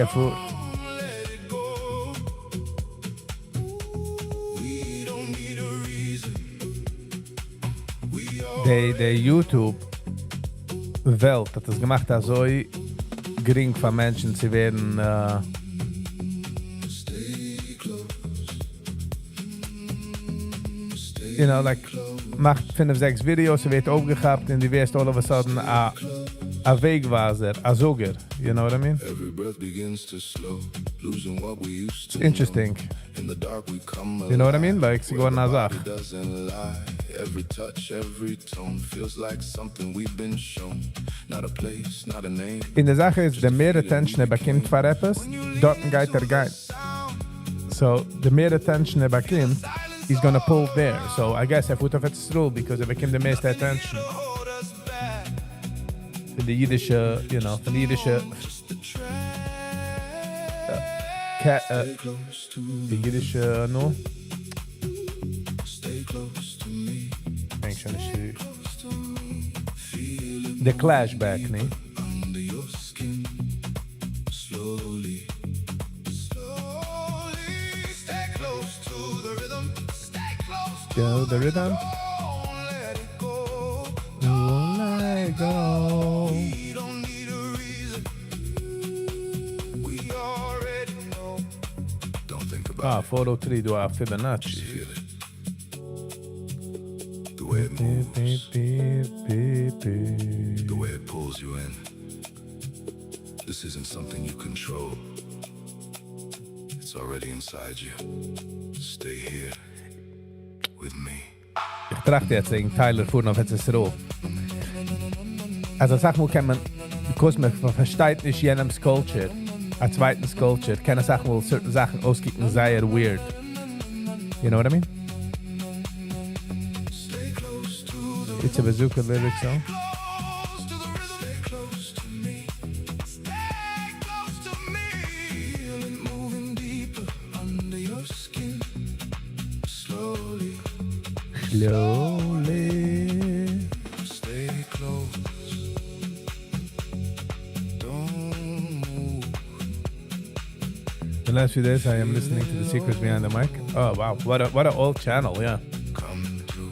A: fuhr.
D: Let it go. We don't need a reason. We are
A: Der YouTube-Welt hat es gemacht, als so gering von Menschen, sie werden you know, like, macht 5-6 Videos, sie wird aufgehabt und die wirst all of a sudden a Wegweiser, a Soger, you know what I mean?
D: every breath begins to slow, losing what we used to.
A: Interesting.
D: In the dark we come
A: You know what I mean?
D: alive.
A: Like, sie geworden eine Sache.
D: It doesn't lie. Every touch, every tone feels like something we've been shown. Not a place, not a name.
A: In der Sache ist, der mehr Attention bekommt für etwas, dort geht geht. So, the mehr Attention bekommt, he's gonna pull there. So, I guess put of it's true, because became the most attention. Von der jüdische, you know, von der jüdische
D: Close to,
A: die jüdische, no?
D: stay close to me.
A: Denk schon nicht. The Clashback, ne?
D: Under your skin, slowly, slowly. Stay close to the rhythm. Stay close to
A: Go the rhythm.
D: Don't let it go.
A: You won't let go.
D: We don't need a reason. We already know. Don't think about
A: 403 do a Fibonacci.
D: it. Feel it. The way it moves, the way it pulls you in. This isn't something you control. It's already inside you. Stay here with me.
A: Ich trachte jetzt wegen Tyler fuhren auf jetzt roh. Also sag mal, kann man, because man versteht nicht jenem Sculpture, a zweiten Sculpture, kann man sagen, wo certain Sachen auskicken, sehr weird. You know what I mean?
D: Stay close to the
A: It's a bazooka lyric song.
D: close to the rhythm. Stay close to me. Stay close to me. Feel it moving deeper under your skin. Slowly.
A: Slowly.
D: Stay close. Don't move.
A: The last few days I am listening to The Secrets Behind the Mic. Oh wow, what a old channel, yeah.
D: Coming through.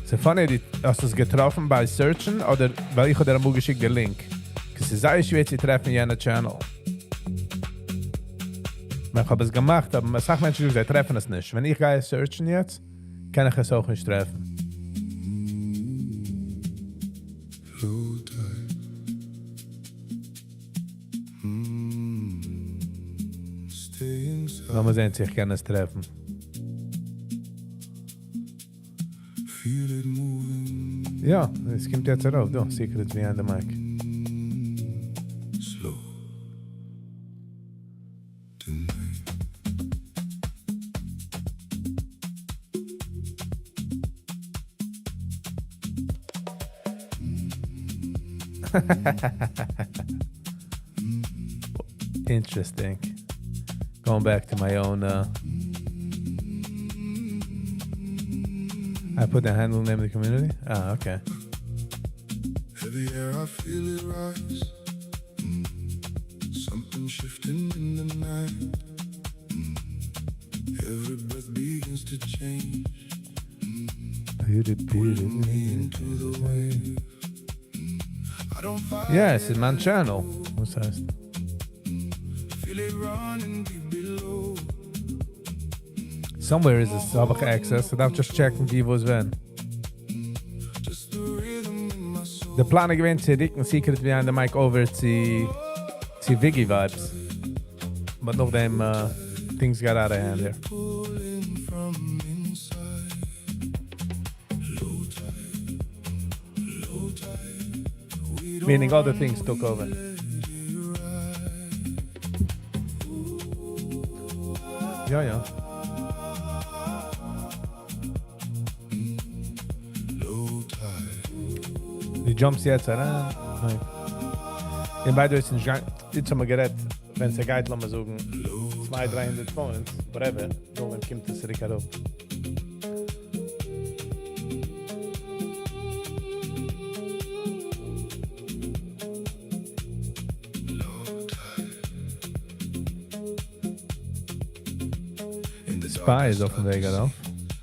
A: So funny, hast du es getroffen bei Searchen oder weil ich dir am geschickt den Link? Es ist sehr schwer zu treffen in jener Channel. Ich habe es gemacht, aber sag Menschen, sie treffen es nicht. Wenn ich gehe searchen jetzt, kann ich es auch nicht treffen.
D: Low tide. Stay inside.
A: Lass mal sehen, ich kann es treffen.
D: Feel it moving
A: Ja, es kommt jetzt herauf, du, Secrets Behind the Mic.
D: slow. Tonight.
A: Interesting. Going back to my own. I put the handle name of the community. Ah, okay.
D: Heavy air, I feel it rise. Something shifting in the night. Every breath begins to change. Pulling me into the wave. I don't fight.
A: Yes, it's my channel. What's that?
D: Feel it running deep below.
A: Somewhere is this sabach access, so I've just checked wie wo es wenn.
D: Just the rhythm in my soul.
A: The plan gewinnt zu dicken Secret behind the mic over to Viggy vibes. But noch dem things got out of hand there.
D: Pulling from inside. Low tide. We don't
A: Meaning other things took over. Ja, ja.
D: low tide.
A: Die jumps jetzt, oder? Nein. In beide ist nicht jetzt haben wir geredet, wenn es geht, lassen wir sagen, 200-300 Phones, whatever, so wenn kommt es zurück herab. Spy is auf dem Weg herauf.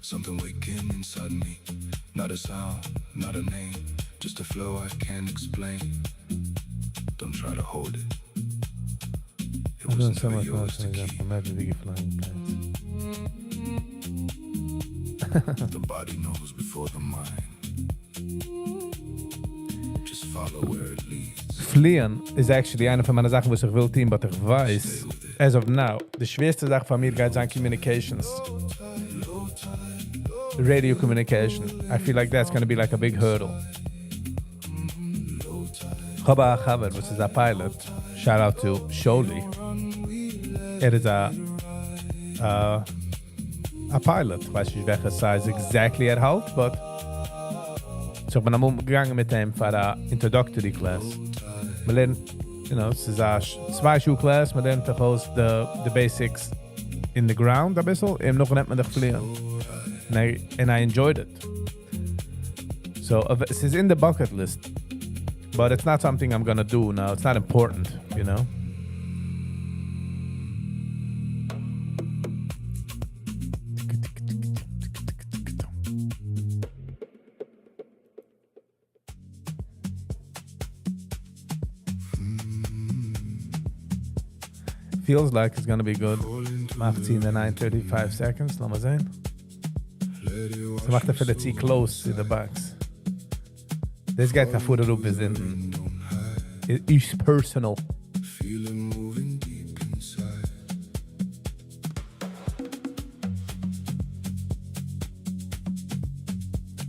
D: Something waking inside me. Not a sound, not a name. Just a flow I can't explain. Don't try to hold it. It
A: I'm doing
D: was
A: so
D: never
A: much more,
D: yours
A: for
D: to
A: example.
D: keep.
A: Imagine Viggy flying planes.
D: The body knows before the mind. Just follow where it leads.
A: Fliehen is actually eine von meinen Sachen, was ich will tun, but ich weiß, as of now, die schwerste Sache von mir geht sein Communications. Radio communication. I feel like that's going to be like a big hurdle. Ich habe einen Chaber, was ist ein Pilot. Shout out to Sholi. Is a pilot. Weiß nicht, welche size exactly er halt, but so ich bin am umgegangen mit ihm für eine introductory class. Wir lernen, you know, es ist eine 2-Schuh-Class, wir lernen doch aus the basics in the ground ein bisschen, eben noch nennt man dich fliehen. And I enjoyed it. So it is in the bucket list, but it's not something I'm gonna do now. It's not important, you know. Feels like it's gonna be good. Macht sie in the 9:35 seconds. Lass mal sehen. Sie macht dafür, dass sie close to the box. This guy can put it up in. It's personal.
D: Feeling moving deep inside.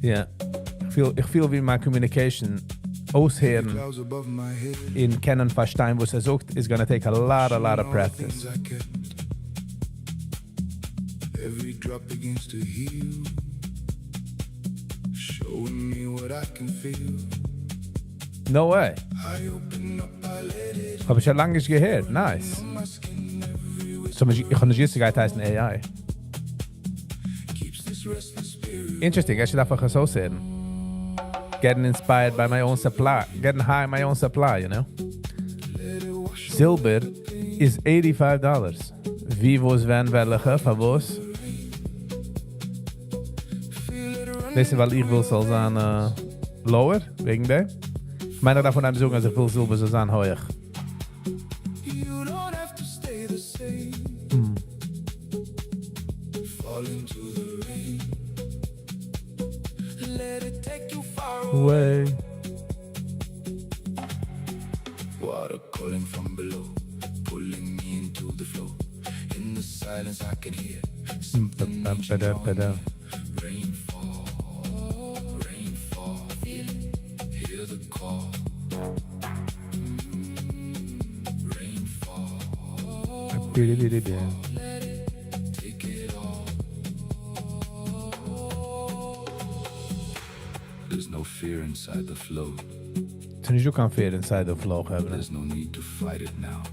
A: Yeah. Ich feel wie my communication aushören
D: Clouds above my head.
A: in kennen verstehen, was sagt, is gonna take a lot of practice.
D: Things I kept. Every drop begins to heal. Showing me what I can feel.
A: No way.
D: I open up, I let it.
A: Hab ich ja lange nicht gehört. Nice.
D: My skin everywhere.
A: So, ich kann nicht jetzt gleich heißen AI.
D: Keeps this restless spirit.
A: Interesting, I should einfach so sehen. Getting inspired by my own supply. Getting high in my own supply, you know? Silber is $85. Wie was werden welche, für was? Weißt du, weil ich will soll sein lower, wegen dem? Ich meine davon einem sagen, als ich will Silber soll sein hoch.
D: You don't have to stay the same. Fall into the rain. Let it take you far away.
A: Way.
D: Water calling from below, pulling me into the flow. In the silence I can hear something ancient calling. Rainfall, rainfall. Feel it, hear the call. Rainfall, take it all. There's no fear inside the flow.
A: Finde ich, du kannst fair inside the flow haben.
D: There's no need to fight it now.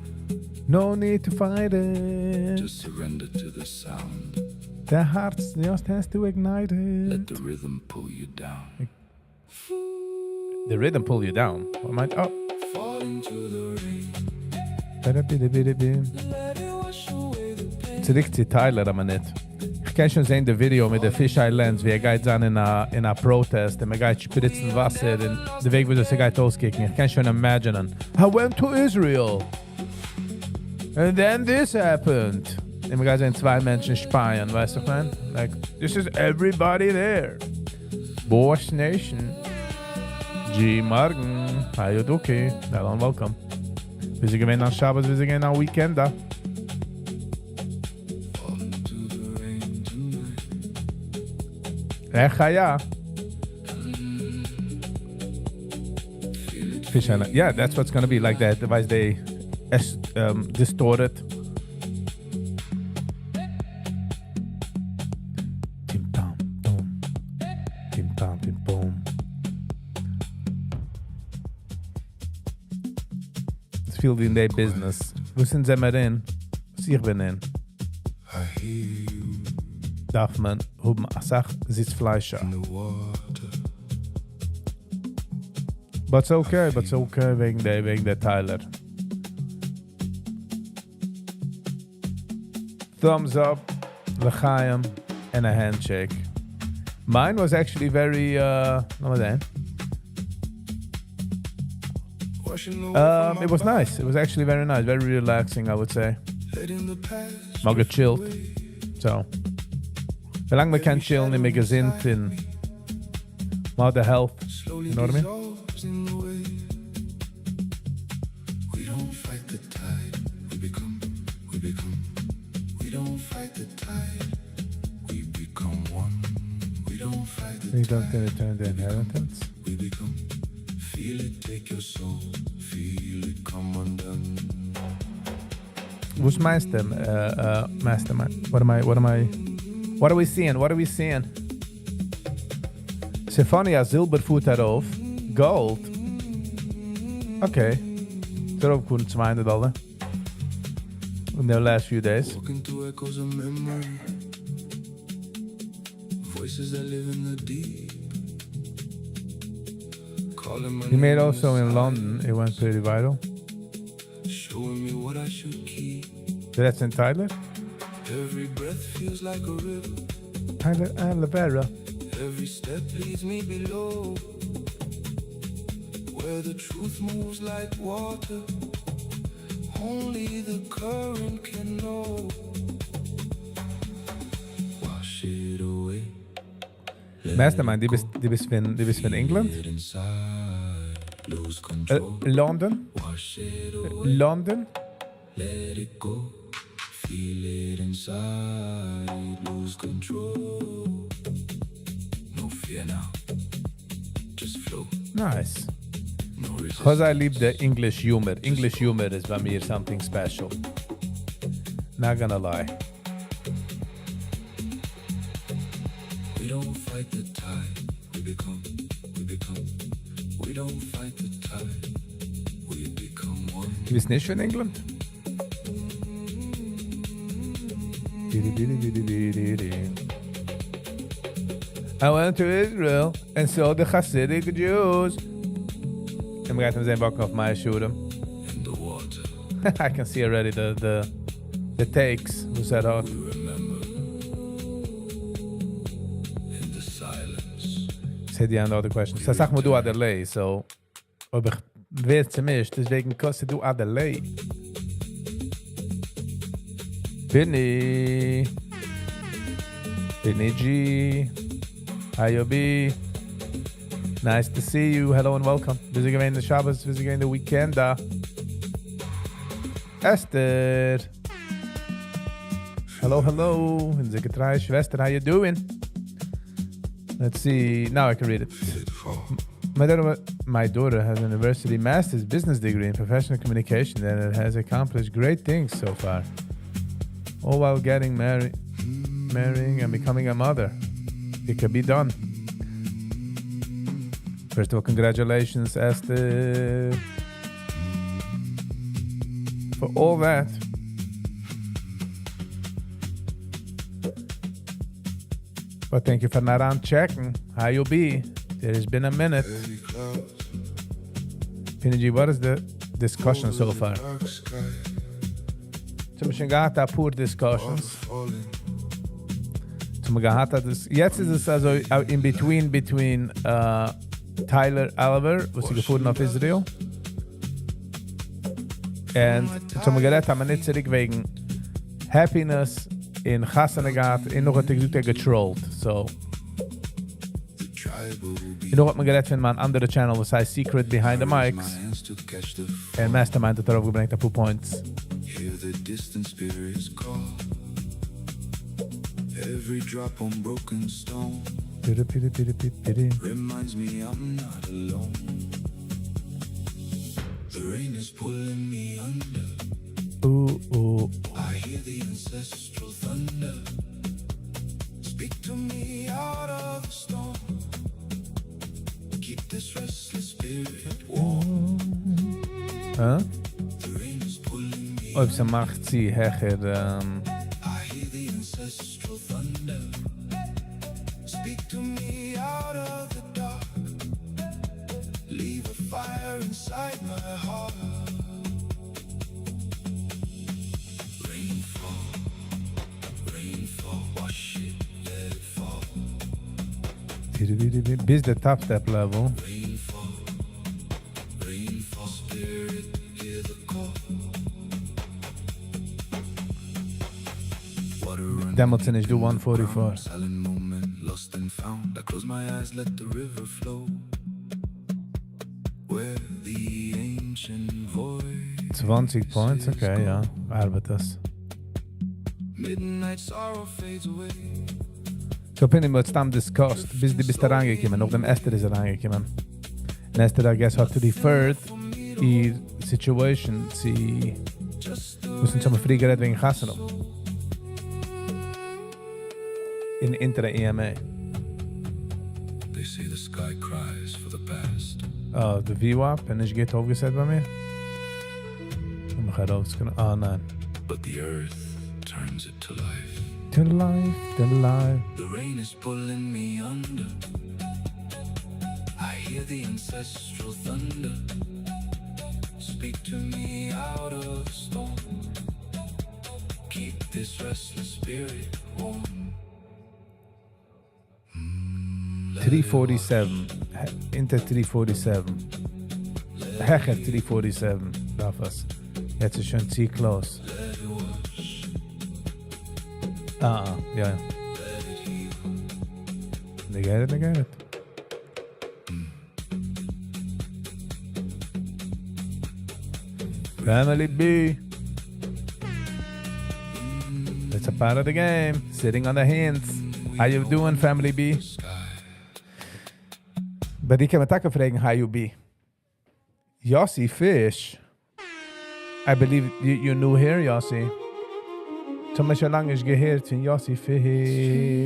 A: No need to fight it.
D: Just surrender to the sound.
A: The heart just has to ignite
D: Let
A: it.
D: the rhythm pull you down.
A: The rhythm pull you down. What am I? Oh.
D: Fall into the rain.
A: Let
D: it wash away the pain.
A: Zurück zu Tyler, aber nicht. Ich kann schon sehen das Video mit der Fisheye Lens, wie geht dann in a Protest und geht spritzen Wasser und der Weg, wie das geht auskicken. Ich kann schon imaginen. I went to Israel. And then this happened. Und wir sehen zwei Menschen Spanien, weißt du, man? Like, this is everybody there. Boss Nation. G. Morgan. How you doing? Hello and welcome. Wir sind gewähnt an Shabbos, wir sind gewähnt an Weekender. Ja. Fish Island. Yeah, that's what's gonna be like that device they distort it. Tim tam boom. Tim tam tim boom. It's filled in their business. Wo sind sie mehr in? Was ich bin in?
D: I hear you
A: Darf man oben Sitzfleisch
D: in the water.
A: But it's okay wegen der Tyler. Thumbs up, l'chaim, and a handshake. Mine was actually very, it was nice. It was actually very nice, very relaxing, I would say. Mal gechillt. So. Wie lange wir kann chillen, immer gesinnt in mal the health. You know what I mean?
D: We don't fight the tide. We become. We don't fight the tide. We become one. We don't fight the
A: You don't
D: tide.
A: turn the inheritance.
D: We become. Feel it take your soul. Feel it come undone.
A: What's mastermind? What are we seeing? Stefania Silberfoot darauf. Gold. Okay. Darauf kommen $200. In the last few days.
D: Walking through echoes of memory. Voices that live in the deep. Calling my
A: He made
D: name
A: also in
D: inside.
A: London. It went pretty viral.
D: Showing me what I should keep.
A: That's in Tyler.
D: Every breath feels like a river.
A: Tyler Alivera.
D: Every step leads me below. Where the truth moves like water. Only the current can know. Wash it away.
A: Mastermind, die bist von England?
D: It inside. Lose control.
A: London?
D: Wash it away.
A: London?
D: Let it go. Feel it inside. Lose control. No fear now. Just flow.
A: Nice.
D: No resistance.
A: Because I live the English humor. English humor is by me something special. Not gonna lie.
D: We don't fight the tide. We become. We don't fight the tide. We become one.
A: Du bist nicht von England? I went to Israel and saw the Hasidic Jews. En we gaan hem zijn bakken op mij shooten.
D: In the water.
A: I can see already the takes. Who said that?
D: We remember. In the silence.
A: Said the other question. So sag mal du Adelaide. So, ob ich weiß zumindest, deswegen kostet du Adelaide. Benny G. Hi, B. Nice to see you. Hello and welcome. Busy going the Shabbos, busy going the weekend. Esther. Hello. In the getreide Schwester, how you doing? Let's see. Now I can read it. My daughter has an university master's business degree in professional communication and has accomplished great things so far. All while getting marrying and becoming a mother. It could be done. First of all, congratulations, Esther, for all that. But thank you for not on checking. How you be? There has been a minute. Pinji, what is the discussion so far? Zum schon gehabt, pur discussions. Zum gehabt, jetzt ist es also in between Tyler Oliver, was sie gefunden auf Israel. Und zum geredet haben wir nicht zurück wegen Happiness in Chassanegat, in noch hat gesagt, getrollt. So. You know what man geredet von meinem anderen Channel, was heißt Secret Behind the Mics. Und Mastermind hat darauf gebringt ein paar Points.
D: Hear the distant spirits call. Every drop on broken stone reminds me I'm not alone. The rain is pulling me under.
A: Ooh, ooh.
D: I hear the ancestral thunder. Speak to me out of the storm. Keep this restless spirit warm.
A: Huh?
D: The rain is pulling me
A: Ob ze macht sie hecher,
D: I hear the ancestral thunder. Speak to me out of the dark. Leave a fire inside my heart. Rainfall, wash it, let it fall.
A: biz the top step level.
D: Rainfall, spirit, hear the call. Water running.
A: Hamilton is do 144.
D: Silent moment, lost and found. I close my eyes, let the river flow. Where the ancient voice.
A: 20 points, okay, ja. Arbeit das.
D: Midnight sorrow fades away.
A: So pinning was tam discussed. Bis die bist da reingekommen, noch dem Esther ist reingekommen. And Esther, I guess, hat referred ihr Situation, sie müssen zum Free geredet wegen Chassanum. In Inter-EMA.
D: They say the sky cries for the past.
A: The VWAP, en ich geht aufgesetzt bei mir. Ich mach herausgenommen. Ah, nein.
D: But the earth turns it to life.
A: To life, to life.
D: The rain is pulling me under. I hear the ancestral thunder. Speak to me out of the storm. Keep this restless spirit warm.
A: 347. Inter 347. Hecher 347. Rafas. Jetzt ist schon ziemlich close. Ja. They get it. Family B. It's a part of the game. Sitting on the hands. How you doing, Family B? But ich kann mir takke fragen, how you be? Yossi Fish. I believe you new here, Yossi. Zum schon lange nicht gehört von Yossi Fish.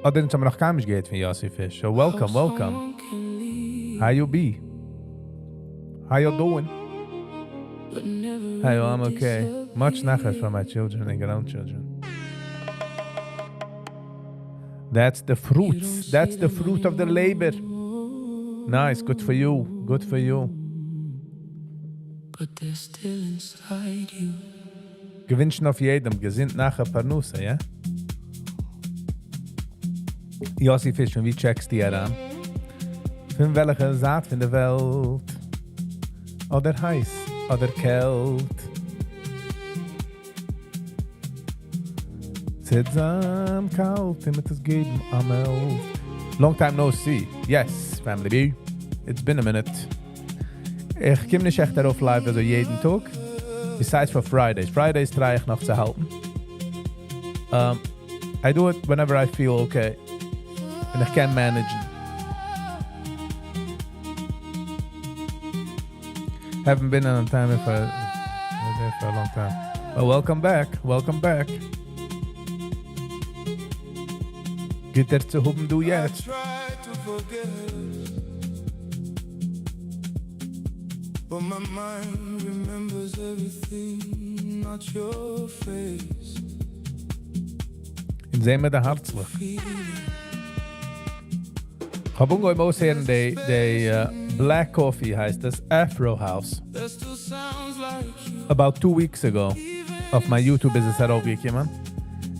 A: Oder zum noch gar nicht gehört von Yossi Fish. So welcome. How you be? How you doing? Hey, I'm okay. Much nachas for my children and grandchildren. That's the fruits. That's the fruit of the labor. Nice, good for you. But they're still inside you. Gewünschen auf jedem, gesinnt nachher Parnusse, ja? Yossi Fisch, wie checkst du an? Von welcher Saat von der Welt? Oder heiß, oder kalt? Zusammen kalt, mit das geben am Welt. Long time no see. Yes, Family B. It's been a minute. Ich komme nicht echt darauf live, also jeden Tag. Besides for Fridays. Fridays try ich noch zu halten. I do it whenever I feel okay. And I can manage. Haven't been on time for a long time. But welcome back. Gitter zu haben du jetzt.
D: Try to forget us, but my mind remembers everything, not your face.
A: In sehen wir den Herzlich. Ich habe im Aussehen der Black Coffee heißt das Afro House.
D: There still sounds like you.
A: About 2 weeks ago auf my YouTube is es heraufgekommen.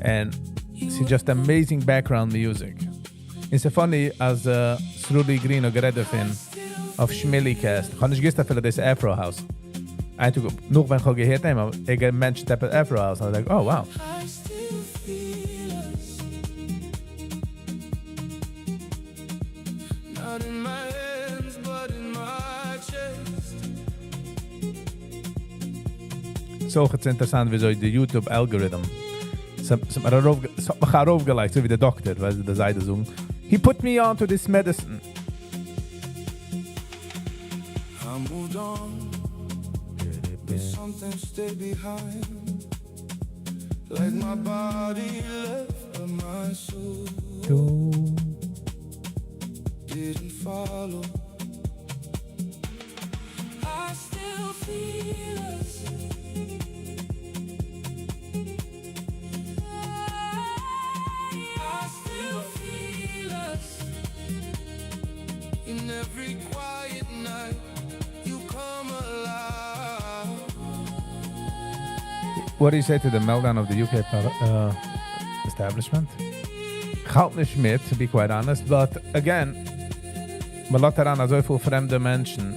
A: And it's just amazing background music. It's so funny as Sruli Green geredet fin auf Schmillicast. Ich habe nicht gewusst, dass das Afro House. Eigentlich noch wenn ich gehört habe, ich mentioned das Afro House. I was like, oh wow.
D: I still feel us. Not in my hands, but in my chest.
A: So it's interessant wie so der YouTube Algorithm. So mich heraufgelegt, so wie der Doktor, weißt du, der Seite so. He put me on to this medicine.
D: I moved on, but something stayed behind. Like my body left, but my soul didn't follow. I still feel us. I still feel us. In every quiet night, you come alive.
A: What do you say to the meltdown of the UK establishment? Halt nicht mit, to be quite honest, but again, man lässt daran, so viele fremde Menschen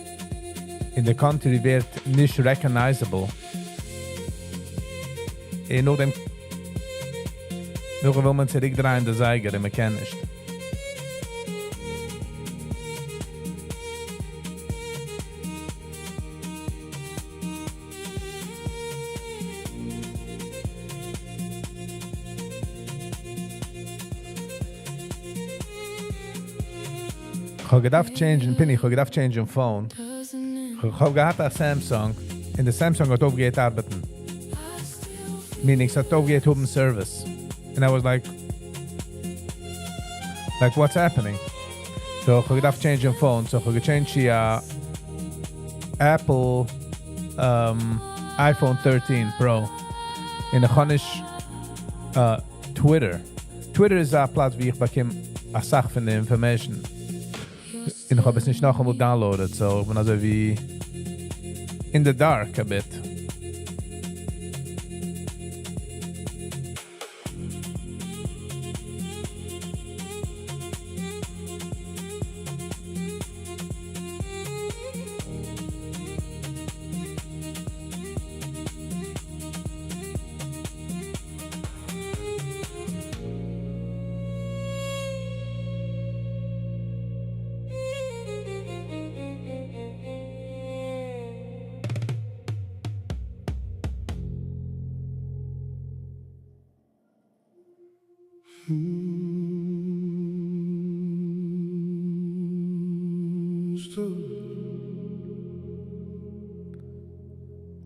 A: in der country wird nicht recognizable. Nur will man zurückdrehen, der Seiger, den man kennt nicht. Ich habe gedacht, change phone. Ich habe gehabt ein Samsung. In der Samsung hat aufgehört arbeiten. Meaning, es hat aufgehört open service. And I was like, what's happening? So ich habe gedacht, change phone. So ich habe gechanged die Apple iPhone 13 Pro. Und ich habe nicht Twitter. Twitter ist ein Platz, wie ich bekomme eine Sache von der Information. Und ich habe es nicht noch einmal downloaded, so ich bin also wie in the dark a bit.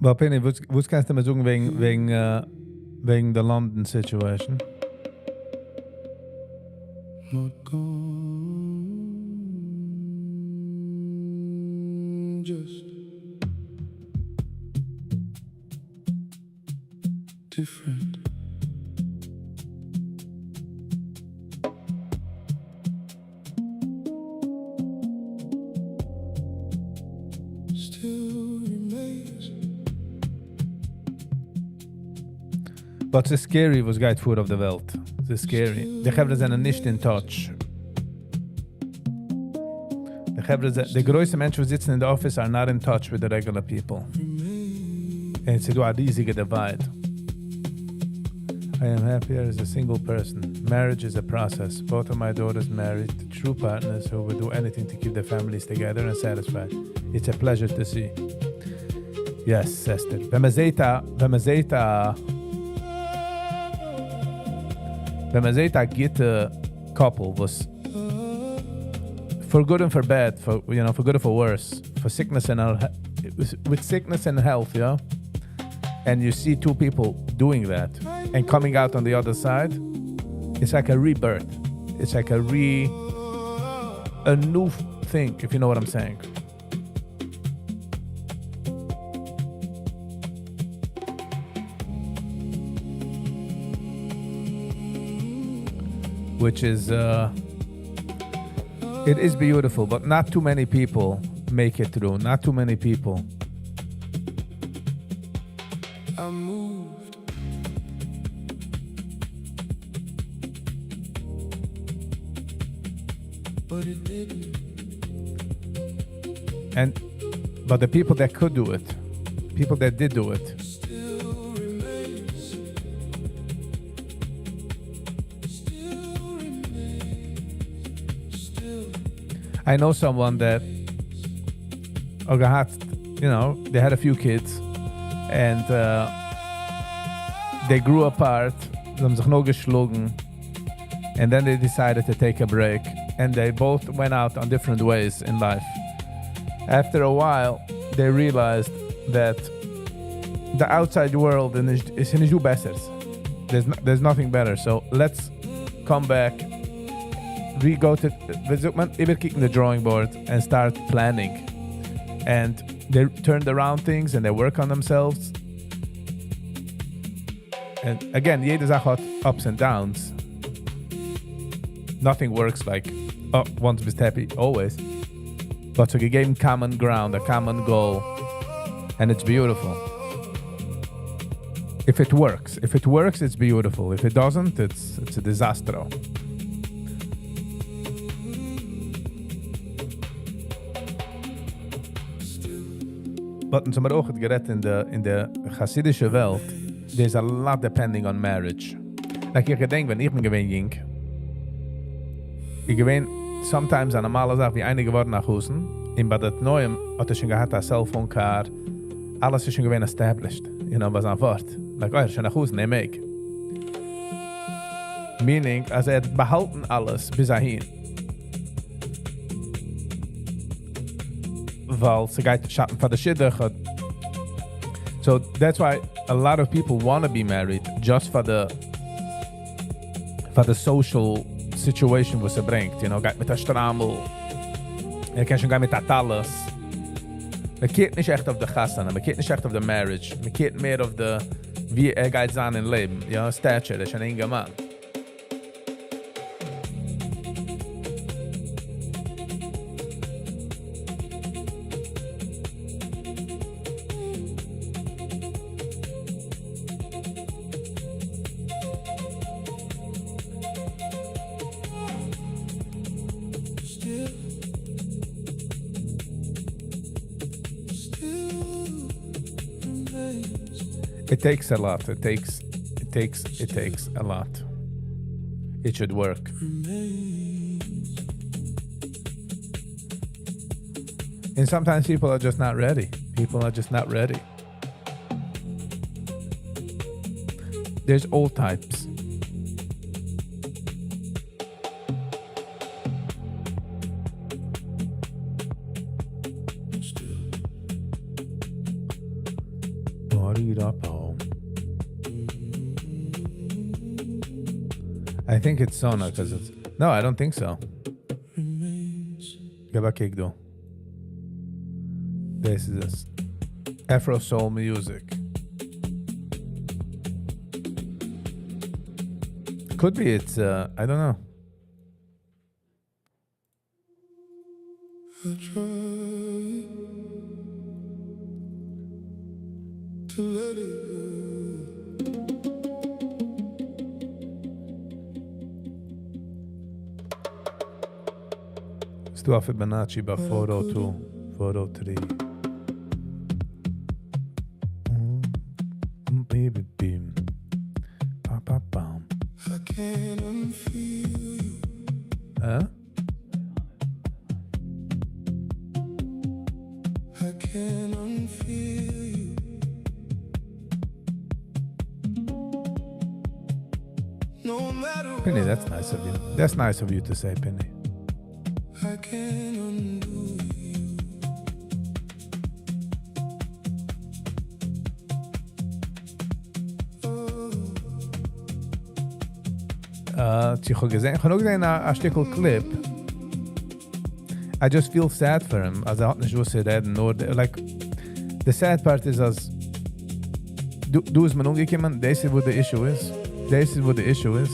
A: Well, Penny, was kannst du mir sagen wegen der London Situation?
D: Not gone, just different. Still remains.
A: But it's scary was geht vor auf der Welt. It's scary. Die Hebrer sind nicht in touch. The größten Menschen, die sitzen in der Office, are not in touch with the regular people. And sie do a riesige divide. I am happier as a single person. Marriage is a process. Both of my daughters married to true partners who will do anything to keep their families together and satisfied. It's a pleasure to see. Yes, Esther. Wenn man sieht a gute couple was for good and for bad, for good or for worse, for sickness and with sickness and health, yeah. And you see two people doing that and coming out on the other side, it's like a rebirth. It's like a new thing, if you know what I'm saying. Which is, it is beautiful, but not too many people make it through. Not too many people.
D: I moved. But it didn't.
A: But the people that could do it, people that did do it,
D: Still remains. Still.
A: I know someone that they had a few kids and they grew apart, sie haben sich noch geschlagen, and then they decided to take a break and they both went out on different ways in life. After a while, they realized that the outside world is nicht besser. There's nothing better. So let's come back, go to the drawing board and start planning. And they turned around things and they work on themselves. And again, jede Sache hat ups and downs. Nothing works like, once bist happy, always. But so gegeben common ground, a common goal, and it's beautiful. If it works, it's beautiful. If it doesn't, it's a disaster. But in auch gered in the Hasidische Welt, there's a lot depending on marriage. Like ich gedenk, wenn ich bin gewesen ging, ich gewesen sometimes an normale Sache wie eine geworden nach Husen, in bei dat neuem hat er schon gehabt a cellphone car, alles ist schon gewesen established. You know, was an Wort. Like, schon nach Husen, make. Meaning, als behalten alles bis dahin. Weil sie geht schatten von der Schiddich. So that's why a lot of people want to be married just for the social situation was er bringt. You know, geht mit der Strammel. Kann schon gehen mit der Talles. Man geht nicht echt auf der Chasana, man geht nicht echt auf der Marriage. Man geht mehr auf der, wie geht sein im Leben. Ja, Stature, das ist ein enger Mann. It takes a lot. It takes a lot. It should work. And sometimes people are just not ready. There's all types. I think it's Sona because it's... No, I don't think so. Gabakik do. This is Afro soul music. Could be it's... I don't know.
D: I try to let it go.
A: Stu a Fibonacci ba 402, 403. Baby beam. Pa pa pam.
D: I can't unfeel you.
A: Huh?
D: I can't unfeel you. No matter
A: Penny, that's nice of you. That's nice of you to say, Penny.
D: I can't undo you. Oh,
A: ich habe noch gesehen ein Stückel Clip. I just feel sad for him. Also hat nicht was reden, nur like the sad part is as du ist man umgekommen, this is what the issue is. This is what the issue is.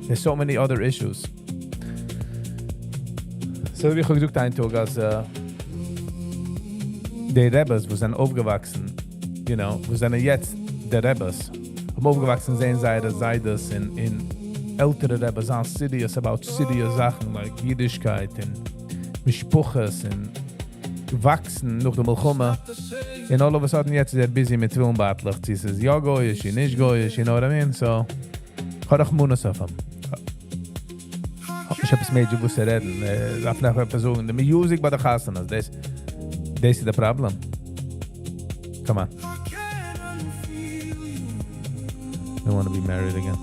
A: There's so many other issues. So wie ich gesagt einen Tag, als die Rebbes, wo sind aufgewachsen, you know, wo sind jetzt die Rebbes, haben aufgewachsen sehen sei das in ältere Rebbes, an serious about serious Sachen, like Yiddishkeit und Mishpuches und wachsen noch dem Milchumma. And all of a sudden jetzt ist busy mit Filmbartlich. Sie says, ja goyish, nicht goyish, you know what I mean? So, ich habe doch Munus auf ihm. Ich habe es mit dir wusste reden. Darf noch etwas sagen. The music bei der Chasanas, das ist der Problem. Come on. I want to be married again.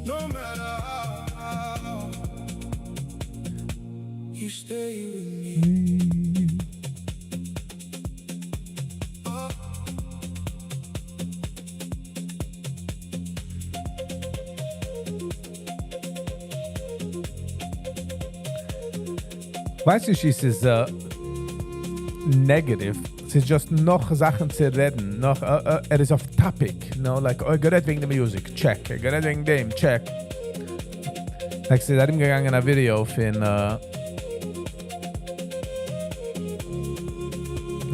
D: No matter how you stay with me.
A: Weißt du, es ist negative. Es ist just noch Sachen zu reden. Noch, ist off topic. You know, like, oh, gerät wegen der Musik. Check. Gerät wegen dem. Check. Like, sie hat ihm gegangen in ein Video von,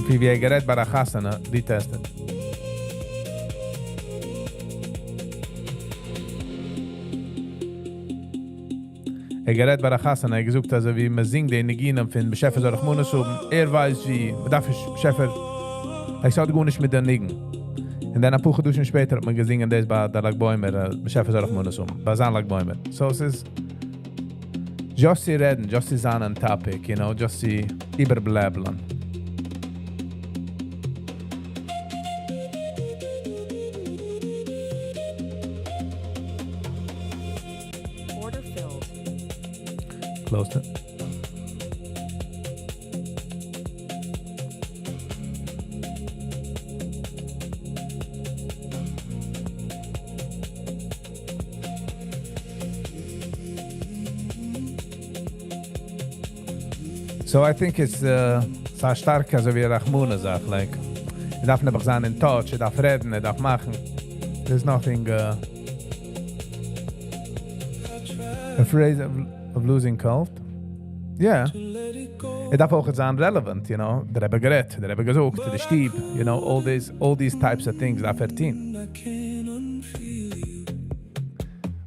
A: wie gerät bei der Chassana, die testet. Gerät bei der Chassana, gesagt, also wie man singt die Energien von Beschäfer soll ich Munus oben. Weiß wie, darf ich Beschäfer, ich sollte gut nicht mit den Nigen. Und dann ein paar Duschen später hat man gesungen, das bei der Lagbäumer, Beschäfer soll ich Munus oben, bei seinen Lagbäumer. So es ist, just sie reden, just sie sein ein Topic, you know, just sie überbleiben. Closed it. So I think it's so stark also wie Rachmuna sagt, like, ich darf nicht sein in touch, ich darf reden, ich darf machen. There's nothing afraid of losing cult. Yeah. It darf auch sein relevant, you know. Der Rebbe gerät, der Rebbe gesucht, der Stieb, you know, all these types of things darf tun.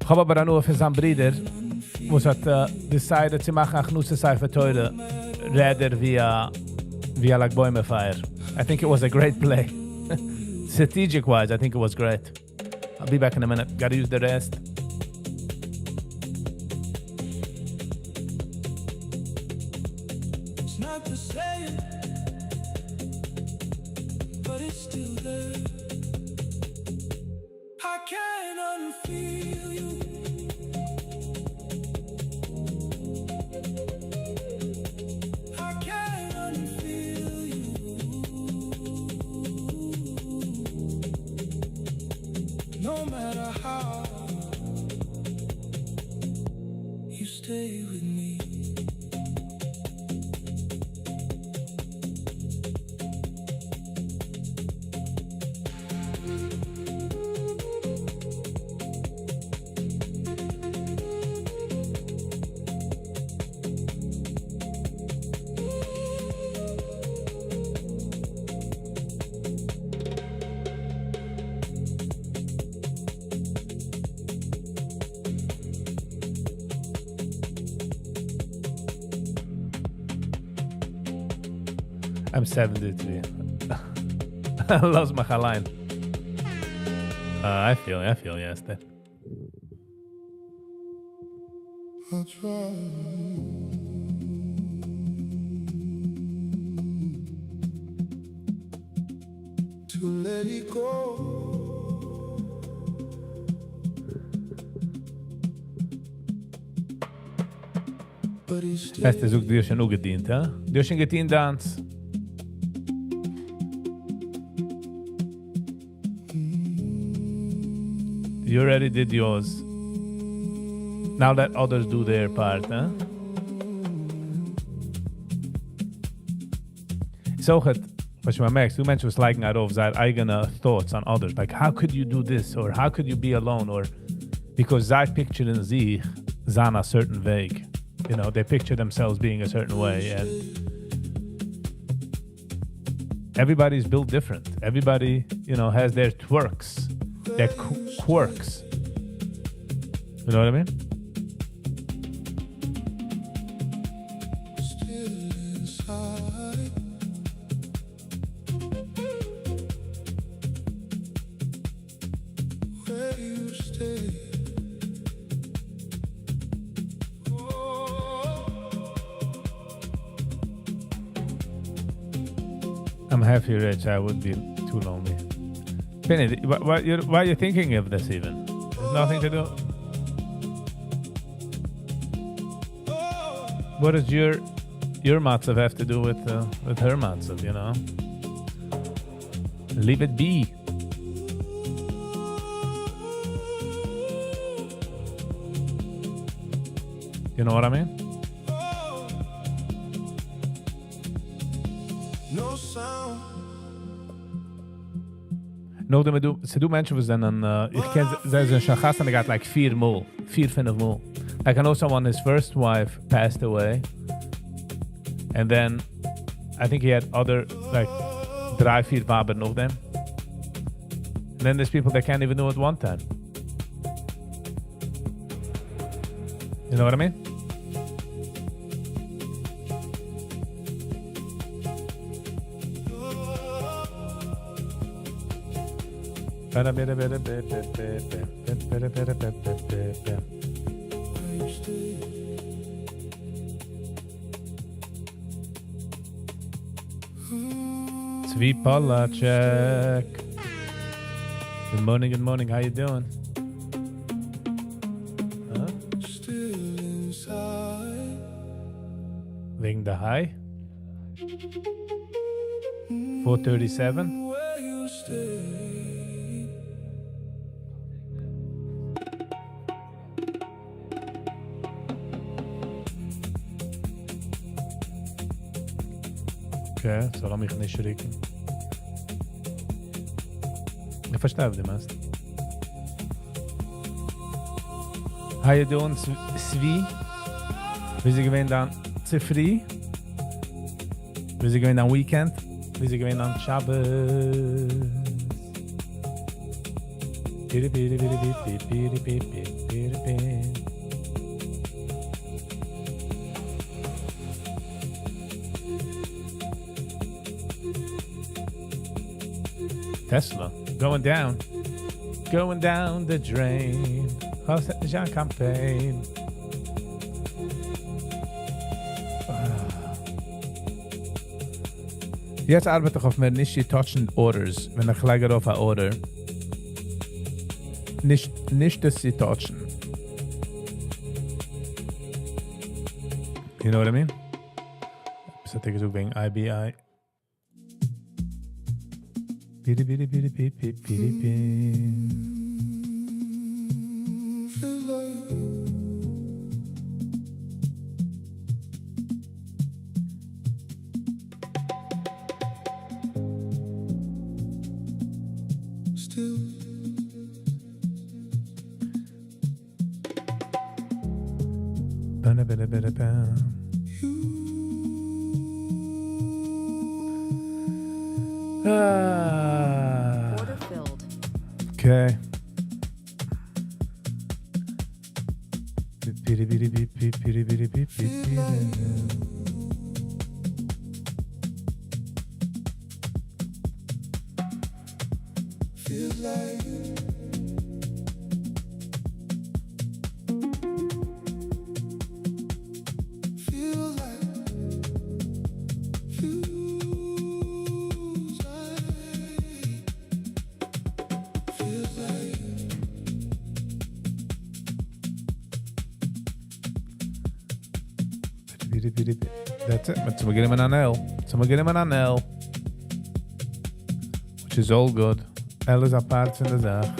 A: Ich habe aber nur für seinen Bruder, wo es hat decided zu machen, ach nusse sei für teure, rather via like Bäume fire. I think it was a great play. Strategic wise, I think it was great. I'll be back in a minute. Gotta use the rest.
D: Not the same, but it's still there. I can't unfeel you. I can't unfeel you. No matter how you stay with me.
A: I'm 73. I lost my line. I feel, yes. That.
D: I'll try to let it go. But it's still
A: Hast du so dir schon gedient, ja? Du schon gedient dans. You already did yours. Now let others do their part, huh? Zo het, wat je maar merkt, hoe mensen lijken uit zijn eigen thoughts on others. Like, how could you do this? Or how could you be alone? Or because zij picturen zich zijn a certain way. You know, they picture themselves being a certain way. And everybody's built different. Everybody, you know, has their twerks, their quirks. You know what I mean? I'm happy rich. I would be too lonely. Penny, why are you thinking of this even? There's nothing to do. What does your matzav have to do with her matzav, you know? Leave it be. You know what I mean? No, ze doen mensen we zijn een. Ik ken ze zijn shachas en they got like 4 mol, 5 mol. Like I know someone, his first wife passed away, and then I think he had other like 3-4 waben of them. And then there's people that can't even do it one time. You know what I mean? Sweet Paula, check. Good morning, how you doing? Huh? Wing the high? 437? Okay, soll mich nicht schrecken. Ich verstehe die meist. How you doing, Svi? Wie sie gewähnt an Zifri? Wie sie gewähnt an Weekend? Wie sie gewähnt an Shabbos? Piri piri piri piri piri piri piri piri. Tesla, going down the drain. How's that Jean campaign? Jetzt arbeite ich auf mir nicht die touching orders, wenn ich gleich auf ein Order. Nicht das sie touchen. You know what I mean? So take it wegen IBI. Piri piri piri piri piri piri.
E: Order filled.
A: Okay. That's it. But we get him an L. So we get him an L. Which is all good. L is apart in de zaak.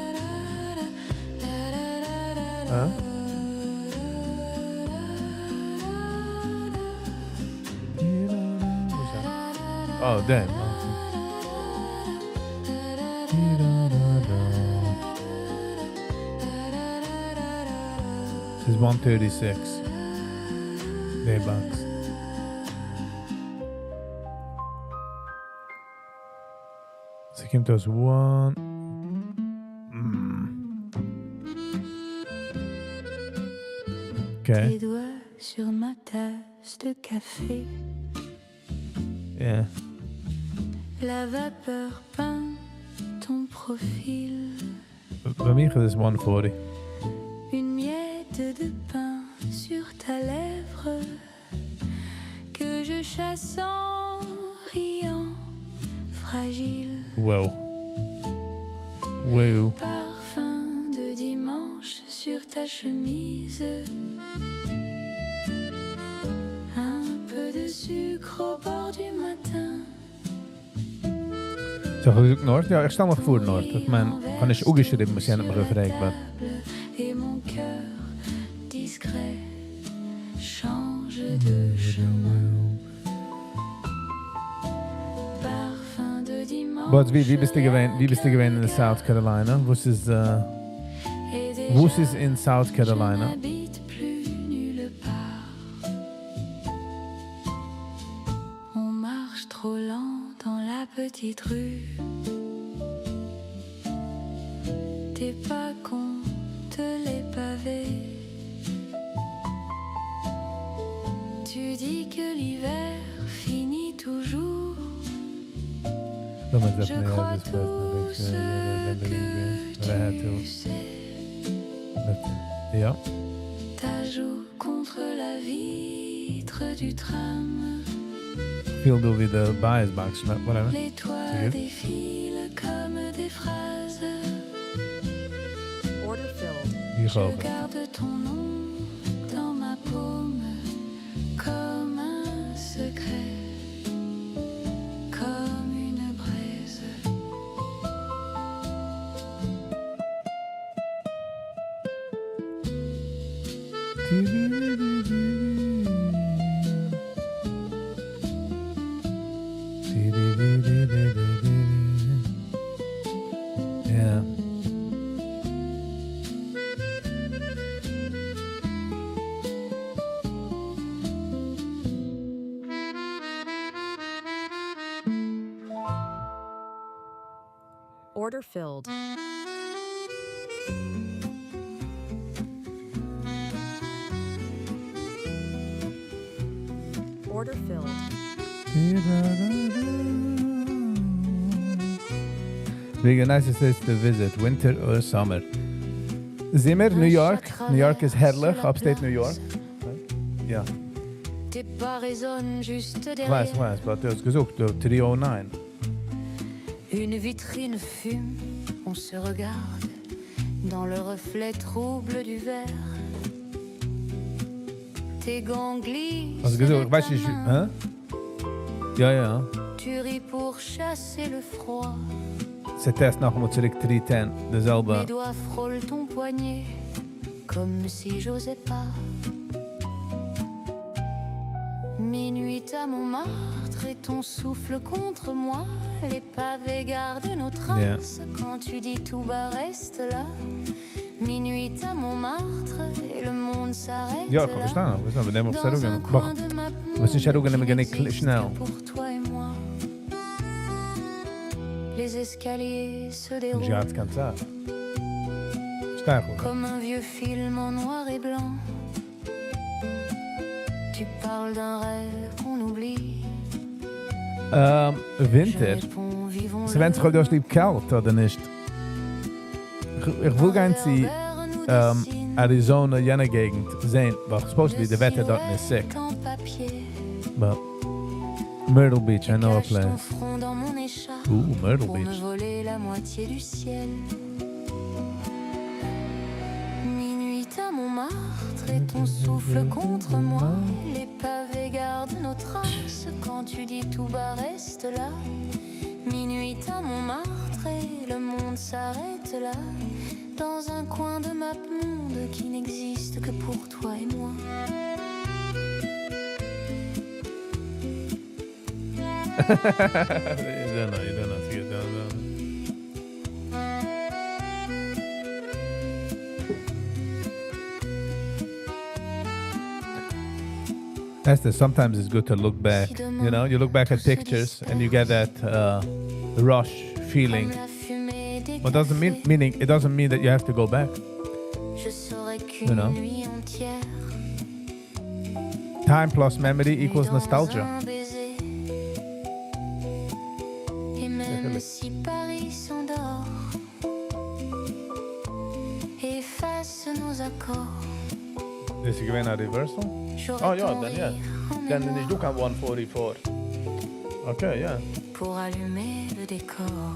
A: Oh, damn. This is 136. Day bucks. So Kim does one. Okay.
F: Tes doigts sur ma tasse de café.
A: Yeah.
F: La vapeur peint ton profil.
A: Bij mij is 140.
F: Une miette de pain sur ta lèvre que je chasse en riant, fragile.
A: Wow. Wow.
F: Parfum de dimanche sur ta chemise. Un peu de sucre au bord du matin.
A: Zeg je ook Noord? Ja, ik sta me voor Noord. Ik ben gewoon eens ook geschreven, maar ze hebben me vergelijkbaar.
F: Et mon cœur discret change de chemin. Parfum de dimanche.
A: Wat wie bist du gewesen in South Carolina? Wo ist in South Carolina?
F: Je n'habite plus nulle part. On marche trop lent dans la petite rue. Tes pas comptent les pavés. Tu dis que l'hiver finit toujours. Je crois tout ce que tu sais.
A: Ja.
F: Ta joue contre la vitre du tram.
A: Veel door weer de biasbox, maar whatever.
F: Les toits défilent comme des phrases.
G: Order filled.
A: Hier
F: Je
A: gewoon.
F: garde ton nom dans ma paume comme un secret, comme une braise.
A: Ja.
G: Order filled. Order filled.
A: Vegan nice place to visit, winter or summer. Zimmer, New York. New York is herrlich, upstate New York. Ja.
F: Tes pas résonnent juste
A: Weiß,
F: derrière.
A: wat is gezocht door 309.
F: Une vitrine fume, on se regarde dans le reflet trouble du verre. Tes gants glissent.
A: Als gezocht,
F: de
A: weet
F: ta
A: je,
F: main.
A: hè? Ja.
F: Tu ris pour chasser le froid.
A: Ze test nog maar terug 310,
F: Mes
A: dezelfde.
F: doigts frôlent ton poignet, comme si j'osais pas. Minuit à Montmartre et ton souffle contre moi. Les pavés gardent nos traces. Quand tu dis tout bas, reste là. Minuit à Montmartre et le monde s'arrête
A: Ja,
F: là.
A: ik kan verstaan. We nemen op
F: Dans un
A: Sarugan.
F: coin
A: Wacht,
F: de ma
A: we zijn Sarugan
F: qui
A: nemen
F: n'existe
A: snel.
F: que pour toi et moi. Les escaliers se
A: Dus
F: déroulent
A: je gaat het kan zijn. Sta goed.
F: comme un vieux film en noir et blanc. Tu parles d'un rêve qu'on oublie. Je
A: Winter.
F: réponds, vivons
A: Ze wensen gewoon dat het koud oder nicht. Ich will gerne sie Arizona, jene Gegend sehen, weil supposedly the weather dort is sick. But Myrtle Beach, I know a place. Ooh, Myrtle
F: Pour me
A: Beach.
F: voler la moitié du ciel. Minuit à Montmartre et ton souffle contre moi. Les pavés gardent nos traces. Quand tu dis tout bas, reste là. Minuit à Montmartre et le monde s'arrête là. Dans un coin de ma monde qui n'existe que pour toi et moi.
A: You don't know. You don't know. Esther, sometimes it's good to look back. You know, you look back at pictures and you get that rush feeling. But it doesn't mean that you have to go back. You know, time plus memory equals nostalgia. Is he going a reversal? Oh yeah, then yeah. Then you do come 144. Okay, yeah.
F: Pour allumer le décor.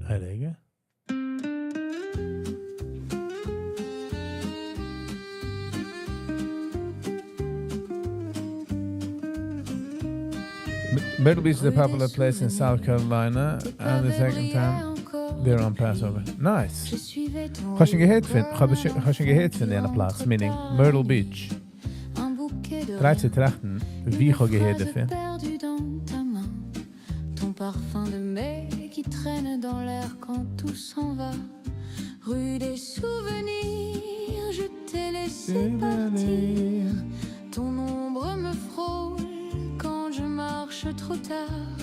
A: Allez, Myrtle Beach is a popular place in South Carolina, and the second time they're on Passover. Nice. Ga je geheet vinden in een plaats, meaning Myrtle Beach. Draait ze trachten, wie ga geheet vinden?
F: Ton parfum de mai qui traîne dans l'air quand tout s'en va. Rue des souvenirs, je t'ai laissé partir. Ton ombre me frôle quand je marche trop tard.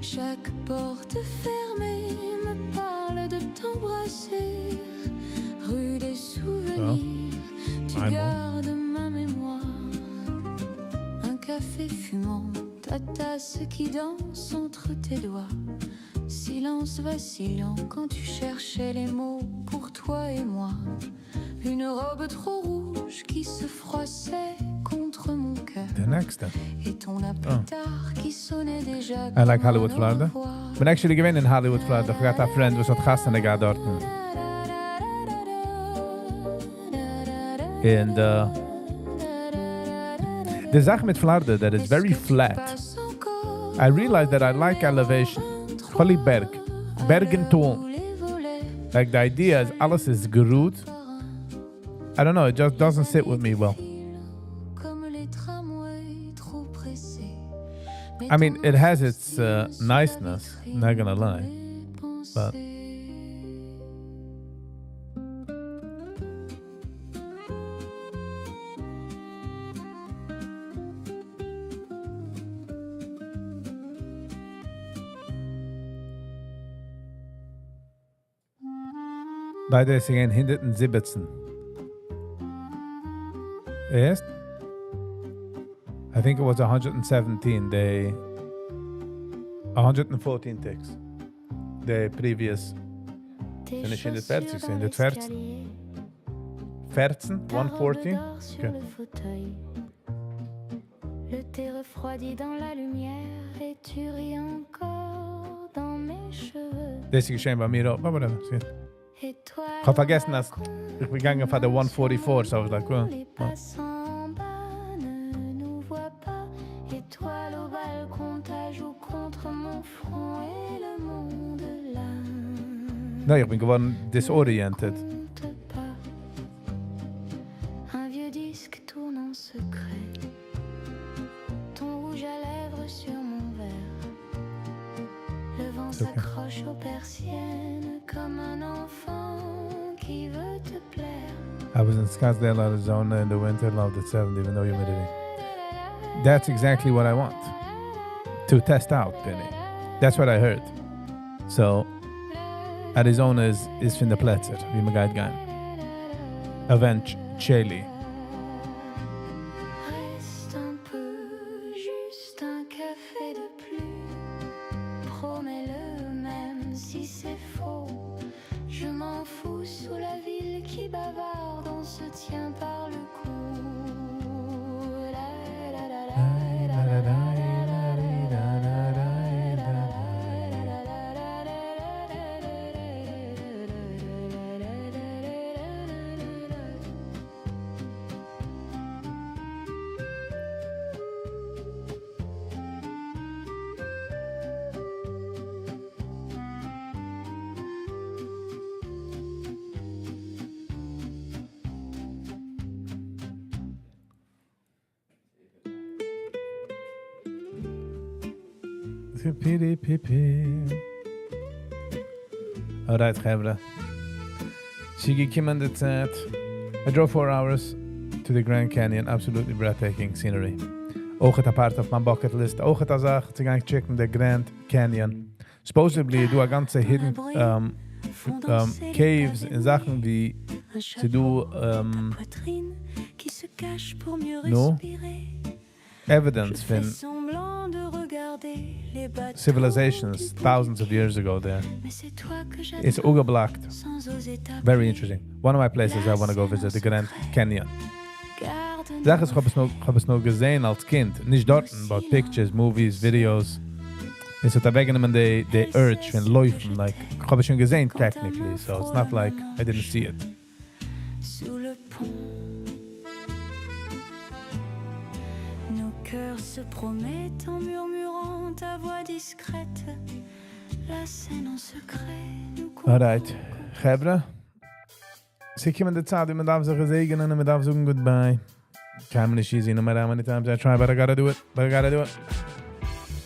F: Chaque porte fermée me parle de t'embrasser. Rue des souvenirs, tu gardes ma mémoire. Un café fumant, ta tasse qui danse entre tes doigts. Silence vacillant quand tu cherchais les mots pour toi et moi. Une robe trop rouge qui se froissait contre mon cœur.
A: The next.
F: Et ton appétard qui sonnait déjà.
A: I like Hollywood, Florida. Ben actually geweest in Hollywood, Florida. Ik had een friend, was wat gasten en ik ga dort. And the zaak met Florida that is very flat. I realized that I like elevation. Holy berg. Bergentoon. Like the idea is alles is geroed. I don't know, it just doesn't sit with me well. I mean, it has its niceness, not gonna lie. But bei der ist again 117. Yes? I think it was 117. 114 ticks. The previous finish in the 40s. In the 40s. 114? Okay.
E: Le thé refroidi dans la lumière et tu ris encore dans mes cheveux.
A: This is shame by me, but whatever. I forget that we're going for the 144, so I was like, well. No, ik ben gewoon disoriented.
E: Un vieux disque tourne en secret. Ton rouge à lèvres sur mon verre. Le vent s'accroche aux persiennes comme un enfant qui veut te plaire.
A: I was in Scottsdale, Arizona in the winter, loved it 70 with no humidity. That's exactly what I want. To test out, Benny. That's what I heard. So, Arizona is fin de platser, wie man geht gehen. Eventually.
E: Reste un peu, juste un café de plus. Promets-le même si c'est faux. Je m'en fous sous la ville qui bavarde, on se tient par le cou.
A: Alright, Hebra. Shigi Kim and the Tzat. I drove 4 hours to the Grand Canyon. Absolutely breathtaking scenery. Ook het a part of my bucket list. Ook het a Sache zu gehen checken the Grand Canyon. Supposedly, du a ganze hidden caves in Sachen wie sie du no evidence from civilizations thousands of years ago there. It's ugeblocked. Very interesting. One of my places I want to go visit, the Grand Canyon. Sag es, ich hab es noch gesehen als Kind. Nicht dort, but pictures, movies, videos. Es hat weggenommen the urge von Läufen. Like, ich hab es schon gesehen, technically. So it's not like I didn't see it.
F: Sous le pont, nos cœurs se promettent en murmurant à voix discrète la scène en secret. Nous
A: Alright, Hebra. Sie kommen der Zeit, man darf sich segnen und man darf sagen goodbye. Can't really easy no matter how many times I try, but I gotta do it.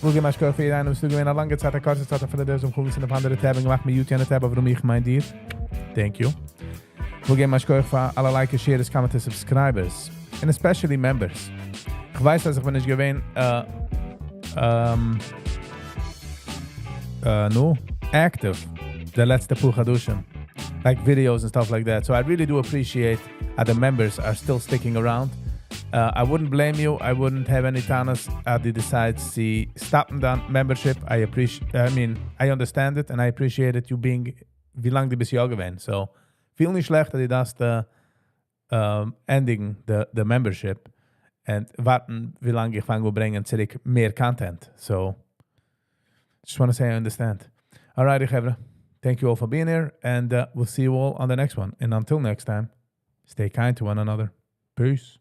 A: Wo gehen wir für ihr ein, um zu gewinnen, eine lange Zeit, eine kurze Zeit, für die um gucken, sind auf andere Tab, gemacht mit YouTube eine Tab, warum ich mein dir. Thank you. Wo gehen wir für alle Likes, Shares, Comments, Subscribers. And especially members. Ich weiß, dass ich, wenn ich gewinne, active, der letzte Puchaduschen. Like videos and stuff like that. So I really do appreciate how the members are still sticking around. I wouldn't blame you. I wouldn't have any tanas at the decides to stop down membership. I understand it and I appreciate it. You being, wie lang die bis Jahr gewesen. So, viel nicht schlecht, dass die das ending the membership and warten, wie lange ich fange bringen, zurück mehr Content. So, just want to say I understand. All right, Hebra. Thank you all for being here, and we'll see you all on the next one. And until next time, stay kind to one another. Peace.